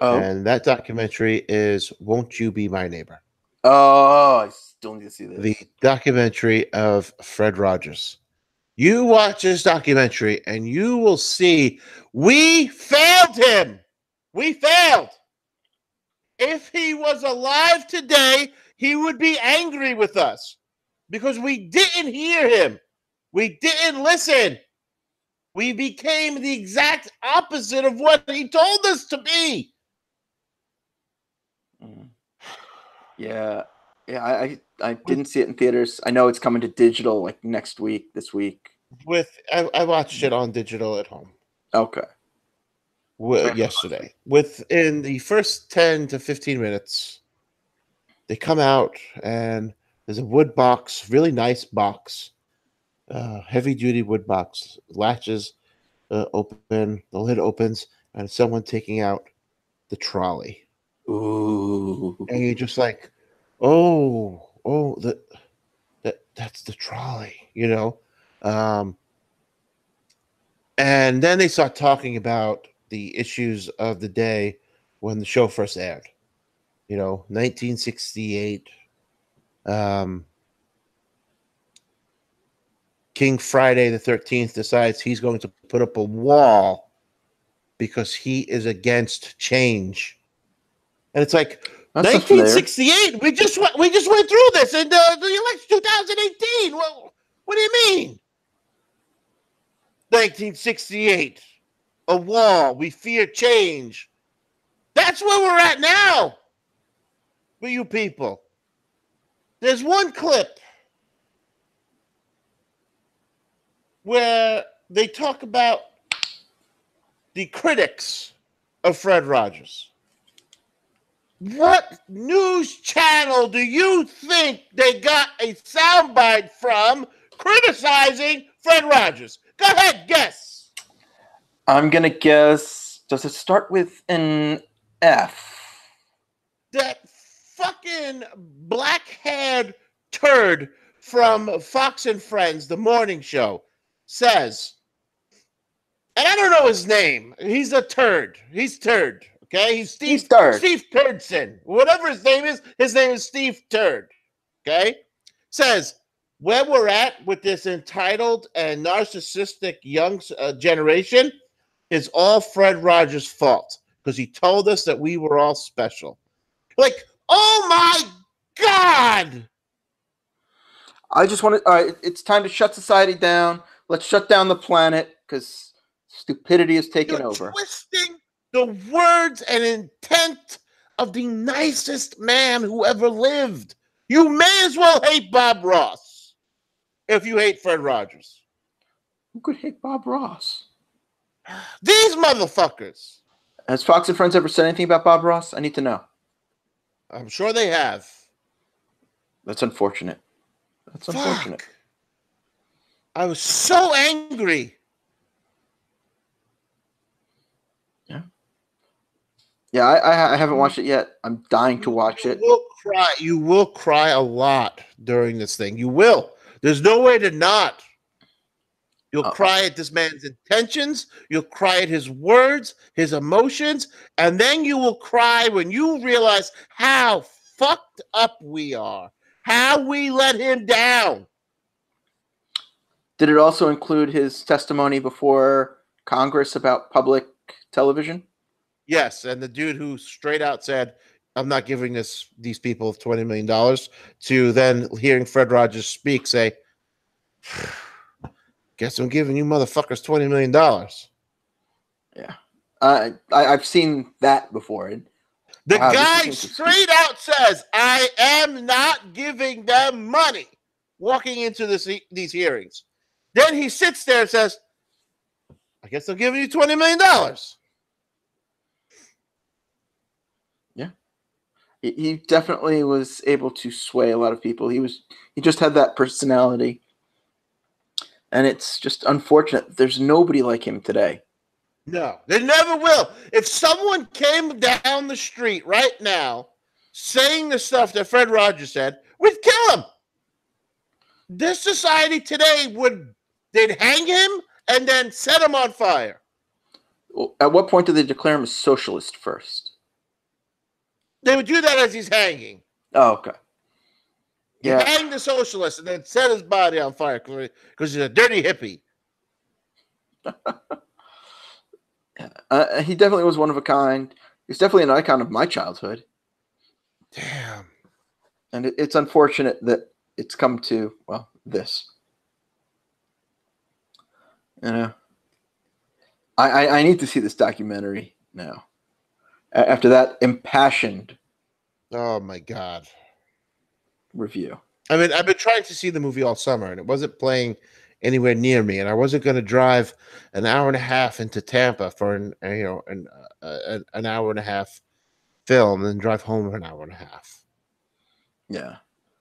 S2: Oh. And that documentary is Won't You Be My Neighbor?
S1: Oh, I still need to see this.
S2: The documentary of Fred Rogers. You watch this documentary and you will see we failed him. We failed. If he was alive today, he would be angry with us because we didn't hear him. We didn't listen. We became the exact opposite of what he told us to be.
S1: Yeah. Yeah, I didn't see it in theaters. I know it's coming to digital like this week.
S2: I watched it on digital at home.
S1: Okay.
S2: Yesterday. Within the first 10 to 15 minutes, they come out and there's a wood box, really nice box, heavy duty wood box, latches open, the lid opens, and it's someone taking out the trolley.
S1: Ooh.
S2: And you're just like, oh, that's the trolley, you know. And then they start talking about the issues of the day when the show first aired. 1968. King Friday the 13th decides he's going to put up a wall because he is against change. And it's like,
S1: That's
S2: 1968. We just went through this in the election 2018. What do you mean? 1968. A wall. We fear change. That's where we're at now. For you people. There's one clip where they talk about the critics of Fred Rogers. What news channel do you think they got a soundbite from criticizing Fred Rogers? Go ahead, guess.
S1: I'm gonna guess. Does it start with an F?
S2: That fucking black-haired turd from Fox and Friends, the morning show, says, and I don't know his name. He's a turd. He's turd. Okay, he's Steve Turdson. Whatever his name is Steve Turd. Okay, says where we're at with this entitled and narcissistic young generation is all Fred Rogers' fault because he told us that we were all special. Like, oh my God!
S1: I just want to. All right, it's time to shut society down. Let's shut down the planet because stupidity is taking over.
S2: Twisting the words and intent of the nicest man who ever lived. You may as well hate Bob Ross if you hate Fred Rogers.
S1: Who could hate Bob Ross?
S2: These motherfuckers.
S1: Has Fox and Friends ever said anything about Bob Ross? I need to know.
S2: I'm sure they have.
S1: That's unfortunate. That's unfortunate.
S2: I was so angry.
S1: Yeah, I haven't watched it yet. I'm dying to watch it.
S2: You will cry a lot during this thing. You will. There's no way to not. You'll cry at this man's intentions. You'll cry at his words, his emotions, and then you will cry when you realize how fucked up we are, how we let him down.
S1: Did it also include his testimony before Congress about public television?
S2: Yes, and the dude who straight out said, I'm not giving these people $20 million, to then hearing Fred Rogers speak, say, guess I'm giving you motherfuckers $20 million.
S1: Yeah. I've seen that before.
S2: The guy straight out says, I am not giving them money walking into these hearings. Then he sits there and says, I guess I'm giving you $20 million.
S1: Yeah. He definitely was able to sway a lot of people. He just had that personality. And it's just unfortunate. There's nobody like him today.
S2: No, they never will. If someone came down the street right now saying the stuff that Fred Rogers said, we'd kill him. This society today they'd hang him and then set him on fire.
S1: Well, at what point did they declare him a socialist first?
S2: They would do that as he's hanging.
S1: Oh, okay.
S2: He
S1: Yeah,
S2: hanged the socialist and then set his body on fire because he's a dirty hippie.
S1: he definitely was one of a kind. He's definitely an icon of my childhood.
S2: Damn.
S1: And it's unfortunate that it's come to, well, this. You know, I need to see this documentary now. After that impassioned
S2: Oh my God.
S1: review.
S2: I mean, I've been trying to see the movie all summer, and it wasn't playing anywhere near me, and I wasn't going to drive an hour and a half into Tampa for an hour and a half film, and then drive home for an hour and a half.
S1: Yeah.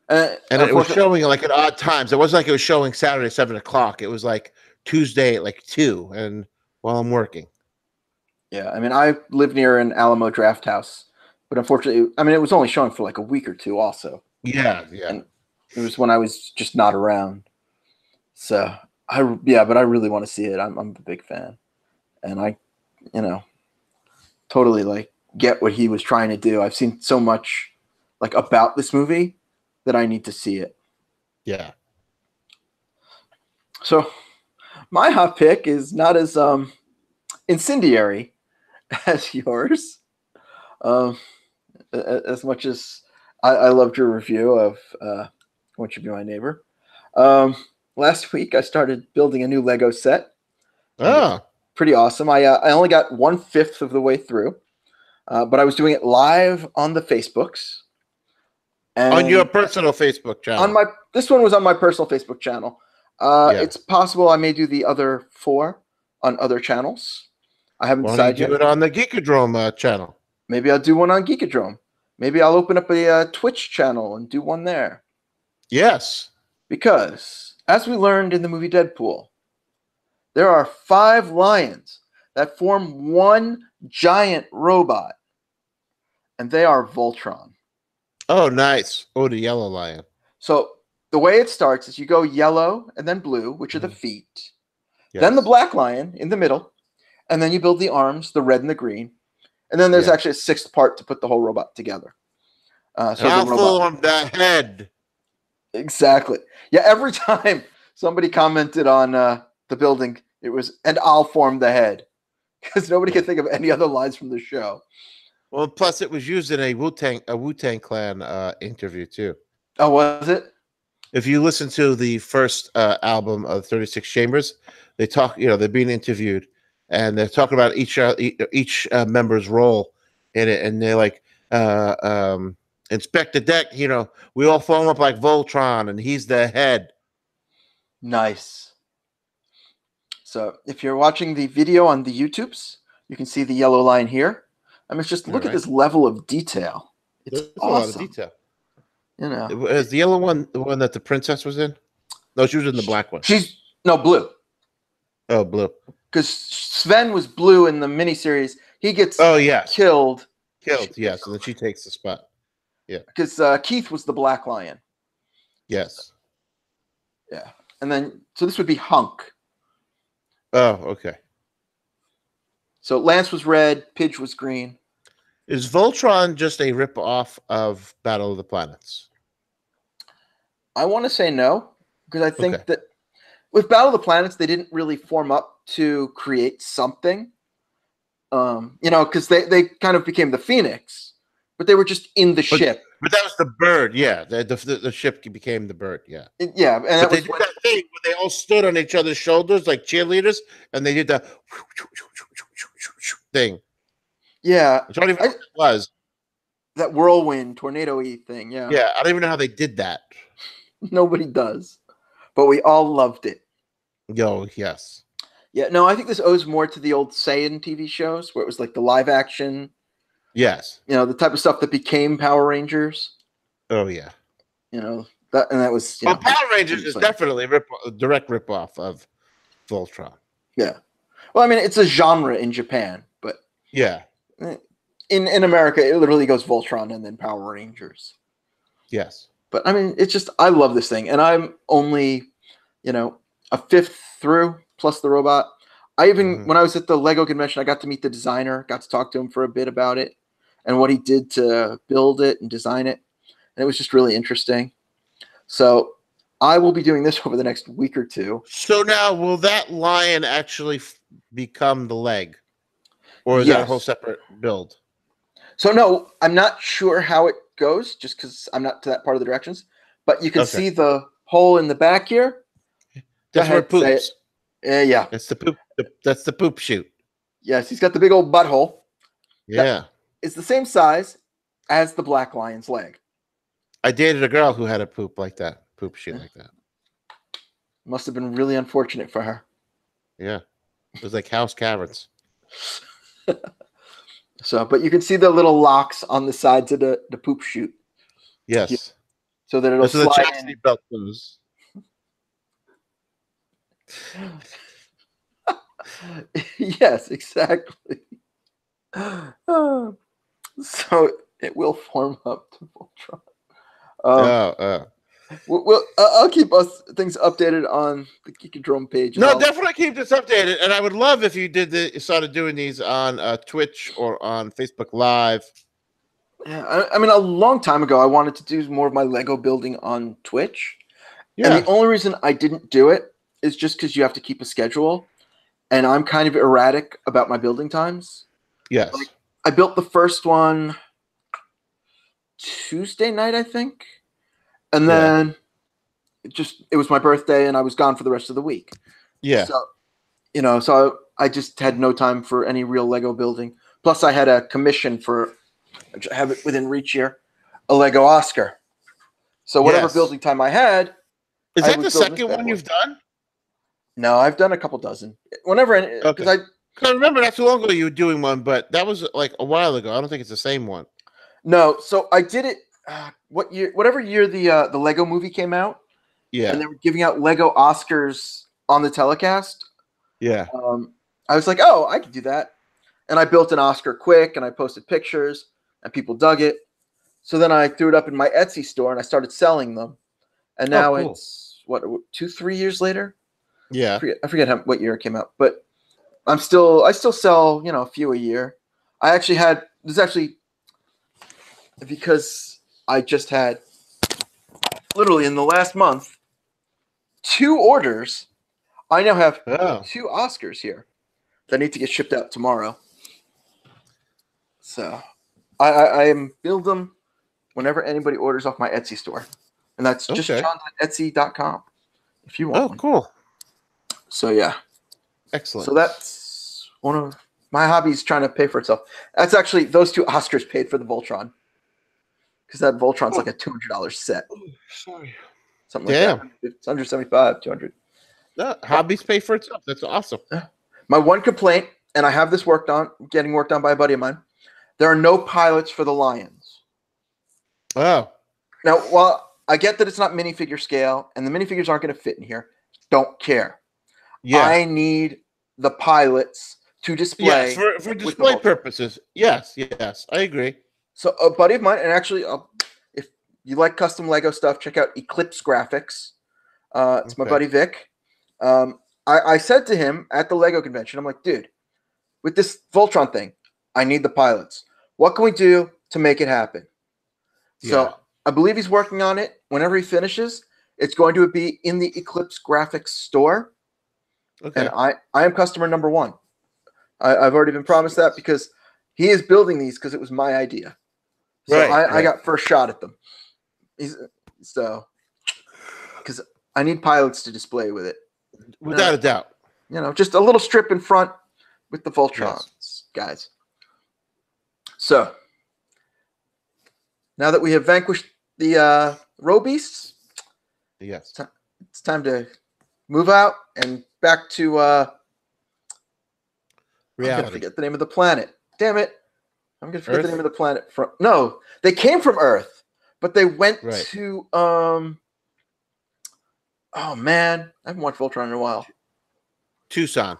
S2: And it was showing like at odd times. It wasn't like it was showing Saturday at 7:00. It was like Tuesday at like 2, and while I'm working.
S1: Yeah, I mean, I live near an Alamo Draft House, but unfortunately, I mean, it was only showing for like a week or two, also.
S2: Yeah.
S1: And it was when I was just not around. So but I really want to see it. I'm a big fan, and I, totally like get what he was trying to do. I've seen so much like about this movie that I need to see it.
S2: Yeah.
S1: So my hot pick is not as incendiary as yours. As much as I loved your review of Won't You Be My Neighbor. Last week I started building a new Lego set.
S2: Oh.
S1: Pretty awesome. I only got 1/5 of the way through, but I was doing it live on the Facebooks. And
S2: on your personal Facebook channel.
S1: This one was on my personal Facebook channel. It's possible I may do the other 4 on other channels. I haven't decided yet.
S2: Do it on the Geekodrome channel.
S1: Maybe I'll do one on Geekodrome. Maybe I'll open up a Twitch channel and do one there.
S2: Yes.
S1: Because, as we learned in the movie Deadpool, there are 5 lions that form one giant robot. And they are Voltron.
S2: Oh, nice. Oh, the yellow lion.
S1: So, the way it starts is you go yellow and then blue, which are the feet.
S2: Yes.
S1: Then the black lion in the middle. And then you build the arms, the red and the green. And then there's actually a 6th part to put the whole robot together. So
S2: I'll form the head.
S1: Exactly. Yeah, every time somebody commented on the building, it was, and I'll form the head. Because nobody could think of any other lines from the show.
S2: Well, plus it was used in a Wu-Tang Clan interview too.
S1: Oh, was it?
S2: If you listen to the first album of 36 Chambers, they talk, they're being interviewed and they're talking about each member's role in it. And they're like, Inspector Deck, we all form up like Voltron and he's the head.
S1: Nice. So if you're watching the video on the YouTubes, you can see the yellow line here. I mean, just look at this level of detail. It's awesome. A lot of detail.
S2: Is the yellow one the one that the princess was in? No, she was in the black one.
S1: Blue.
S2: Oh, blue.
S1: Because Sven was blue in the miniseries. He gets killed.
S2: Yes, and then she takes the spot. Yeah.
S1: Because Keith was the black lion.
S2: Yes.
S1: Yeah. And then, so this would be Hunk.
S2: Oh, okay.
S1: So Lance was red, Pidge was green.
S2: Is Voltron just a rip-off of Battle of the Planets?
S1: I want to say no, because I think that with Battle of the Planets, they didn't really form up to create something. Because they kind of became the Phoenix, but they were just in the ship.
S2: But that was the bird, yeah. The ship became the bird, yeah.
S1: Yeah, and
S2: they did that thing where they all stood on each other's shoulders like cheerleaders, and they did the thing.
S1: Yeah.
S2: I don't even know what it was.
S1: That whirlwind, tornado-y thing, yeah.
S2: Yeah, I don't even know how they did that.
S1: Nobody does. But we all loved it.
S2: Yo, yes.
S1: Yeah, no, I think this owes more to the old Saiyan TV shows, where it was like the live action.
S2: Yes.
S1: The type of stuff that became Power Rangers.
S2: Oh, yeah.
S1: That was...
S2: Power Rangers is definitely a direct ripoff of Voltron.
S1: Yeah. Well, I mean, it's a genre in Japan, but...
S2: Yeah.
S1: In America, it literally goes Voltron and then Power Rangers.
S2: Yes.
S1: But, I mean, it's just... I love this thing, and I'm only, a fifth through, plus the robot. I even, when I was at the Lego convention, I got to meet the designer, got to talk to him for a bit about it, and what he did to build it and design it. And it was just really interesting. So I will be doing this over the next week or two.
S2: So now, will that lion actually become the leg, or is that a whole
S1: Yes.
S2: separate build?
S1: So no, I'm not sure how it goes, just because I'm not to that part of the directions. But you can
S2: Okay.
S1: see the hole in the back here. Go
S2: That's where
S1: ahead,
S2: it
S1: say it.
S2: poops.
S1: Yeah.
S2: That's the poop. That's the poop chute.
S1: Yes, he's got the big old butthole.
S2: Yeah.
S1: It's the same size as the black lion's leg.
S2: I dated a girl who had a poop like that. Poop chute like that.
S1: Must have been really unfortunate for her.
S2: Yeah. It was like house caverns.
S1: So, but you can see the little locks on the sides of the poop chute.
S2: Yes.
S1: So that it'll
S2: This is the
S1: slide
S2: chastity belt goes.
S1: in. Yes, exactly. So it will form up to Voltron. I'll keep us things updated on the Geekodrome page.
S2: No, definitely keep this updated, and I would love if you started doing these on Twitch or on Facebook Live.
S1: Yeah, I mean, a long time ago, I wanted to do more of my Lego building on Twitch, and
S2: Yeah.
S1: the only reason I didn't do it is just because you have to keep a schedule, and I'm kind of erratic about my building times.
S2: Yes.
S1: Like, I built the first one Tuesday night, I think, and then it was my birthday, and I was gone for the rest of the week.
S2: Yeah.
S1: So I just had no time for any real Lego building. Plus, I had a commission for, I have it within reach here, a Lego Oscar. So whatever building time I had,
S2: is
S1: I
S2: that the
S1: was building this
S2: second
S1: bad
S2: one
S1: boy.
S2: you've done?
S1: No, I've done a couple dozen. Whenever, because
S2: Okay. I remember not too long ago you were doing one, but that was like a while ago. I don't think it's the same one.
S1: No, so I did it. Whatever year the Lego movie came out,
S2: Yeah.
S1: and they were giving out Lego Oscars on the telecast.
S2: Yeah.
S1: I was like, oh, I could do that, and I built an Oscar quick, and I posted pictures, and people dug it. So then I threw it up in my Etsy store, and I started selling them. And now
S2: cool.
S1: it's what 2-3 years later.
S2: Yeah.
S1: I forget what year it came out, but I still sell a few a year. I actually had because I just had literally in the last month 2 orders. I now have 2 Oscars here that need to get shipped out tomorrow. So I am build them whenever anybody orders off my Etsy store, and that's just jon.etsy.com if you want one.
S2: Cool.
S1: So yeah,
S2: excellent.
S1: So that's one of my hobbies trying to pay for itself. That's actually those 2 Oscars paid for the Voltron, because that Voltron's like a $200 set.
S2: Sorry,
S1: something like that. It's under 75, 200.
S2: No, hobbies pay for itself. That's awesome.
S1: My one complaint, and I have this getting worked on by a buddy of mine. There are no pilots for the Lions.
S2: Oh.
S1: Now, while I get that it's not minifigure scale, and the minifigures aren't going to fit in here, don't care.
S2: Yeah.
S1: I need the pilots to display.
S2: Yes, for display purposes. Yes, I agree.
S1: So a buddy of mine, and actually, if you like custom Lego stuff, check out Eclipse Graphics. It's my buddy Vic. I said to him at the Lego convention, I'm like, dude, with this Voltron thing, I need the pilots. What can we do to make it happen?
S2: Yeah.
S1: So I believe he's working on it. Whenever he finishes, it's going to be in the Eclipse Graphics store.
S2: Okay.
S1: And I am customer number 1. I've already been promised that because he is building these because it was my idea. So I got first shot at them. Because I need pilots to display with it.
S2: Without a doubt.
S1: Just a little strip in front with the Voltrons, guys. So now that we have vanquished the row beasts,
S2: yes,
S1: it's time to move out and back to reality. I'm gonna forget the name of the planet. Damn it! I'm gonna forget the name of the planet. No, they came from Earth, but they went to oh man, I haven't watched Voltron in a while.
S2: Tucson,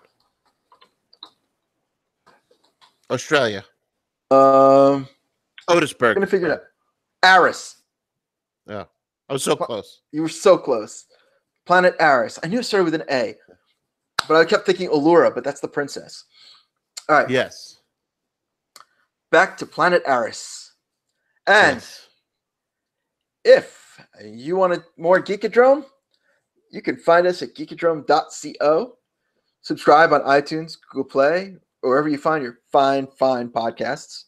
S2: Australia. Otisburg.
S1: I'm gonna figure it out. Aris.
S2: Yeah, I was so close.
S1: You were so close. Planet Aris. I knew it started with an A, but I kept thinking Allura, but that's the princess. All right.
S2: Yes. Back
S1: to Planet Aris. And if You want more Geekodrome? You can find us at geekodrome.co. Subscribe on iTunes, Google Play, or wherever you find your fine podcasts.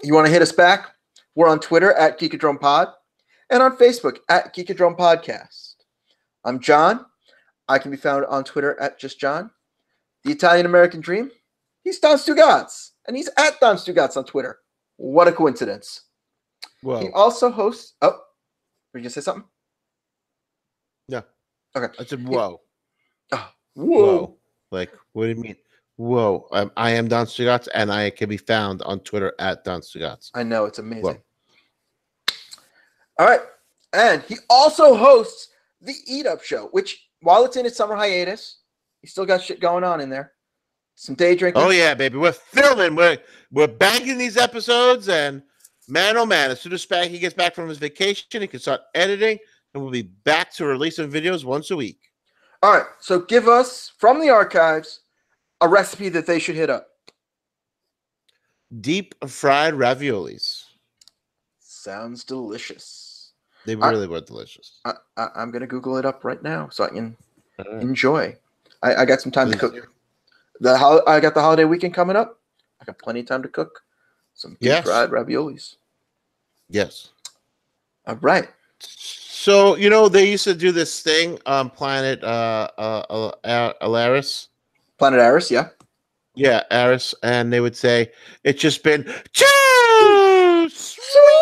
S1: You want to hit us back? We're on Twitter at Geekodrome Pod and on Facebook at Geekodrome Podcast. I'm John. I can be found on Twitter at Just John. The Italian American Dream, he's Don Stugots, and he's at Don Stugots on Twitter. What a coincidence.
S2: Whoa.
S1: He also hosts. Oh, were you going to say something?
S2: No.
S1: Okay.
S2: I said, whoa.
S1: Oh,
S2: Whoa. Like, what do you mean? Whoa. I am Don Stugots, and I can be found on Twitter at Don Stugots.
S1: I know, it's amazing.
S2: Whoa.
S1: All right. And he also hosts The Eat Up Show, which, while it's in its summer hiatus, he's still got shit going on in there. Some day drinking.
S2: Oh, yeah, baby. We're filming. We're banking these episodes, and man, oh, man, as soon as Spanky gets back from his vacation, he can start editing, and we'll be back to releasing videos once a week.
S1: All right. So give us, from the archives, a recipe that they should hit up.
S2: Deep fried raviolis.
S1: Sounds delicious.
S2: They really were delicious.
S1: I'm going to Google it up right now so I can enjoy. I got some time to cook. I got the holiday weekend coming up. I got plenty of time to cook some deep fried raviolis.
S2: Yes.
S1: All right.
S2: So, they used to do this thing on Planet Alaris.
S1: Planet Aris, yeah.
S2: Yeah, Aris. And they would say, it's just been too sweet.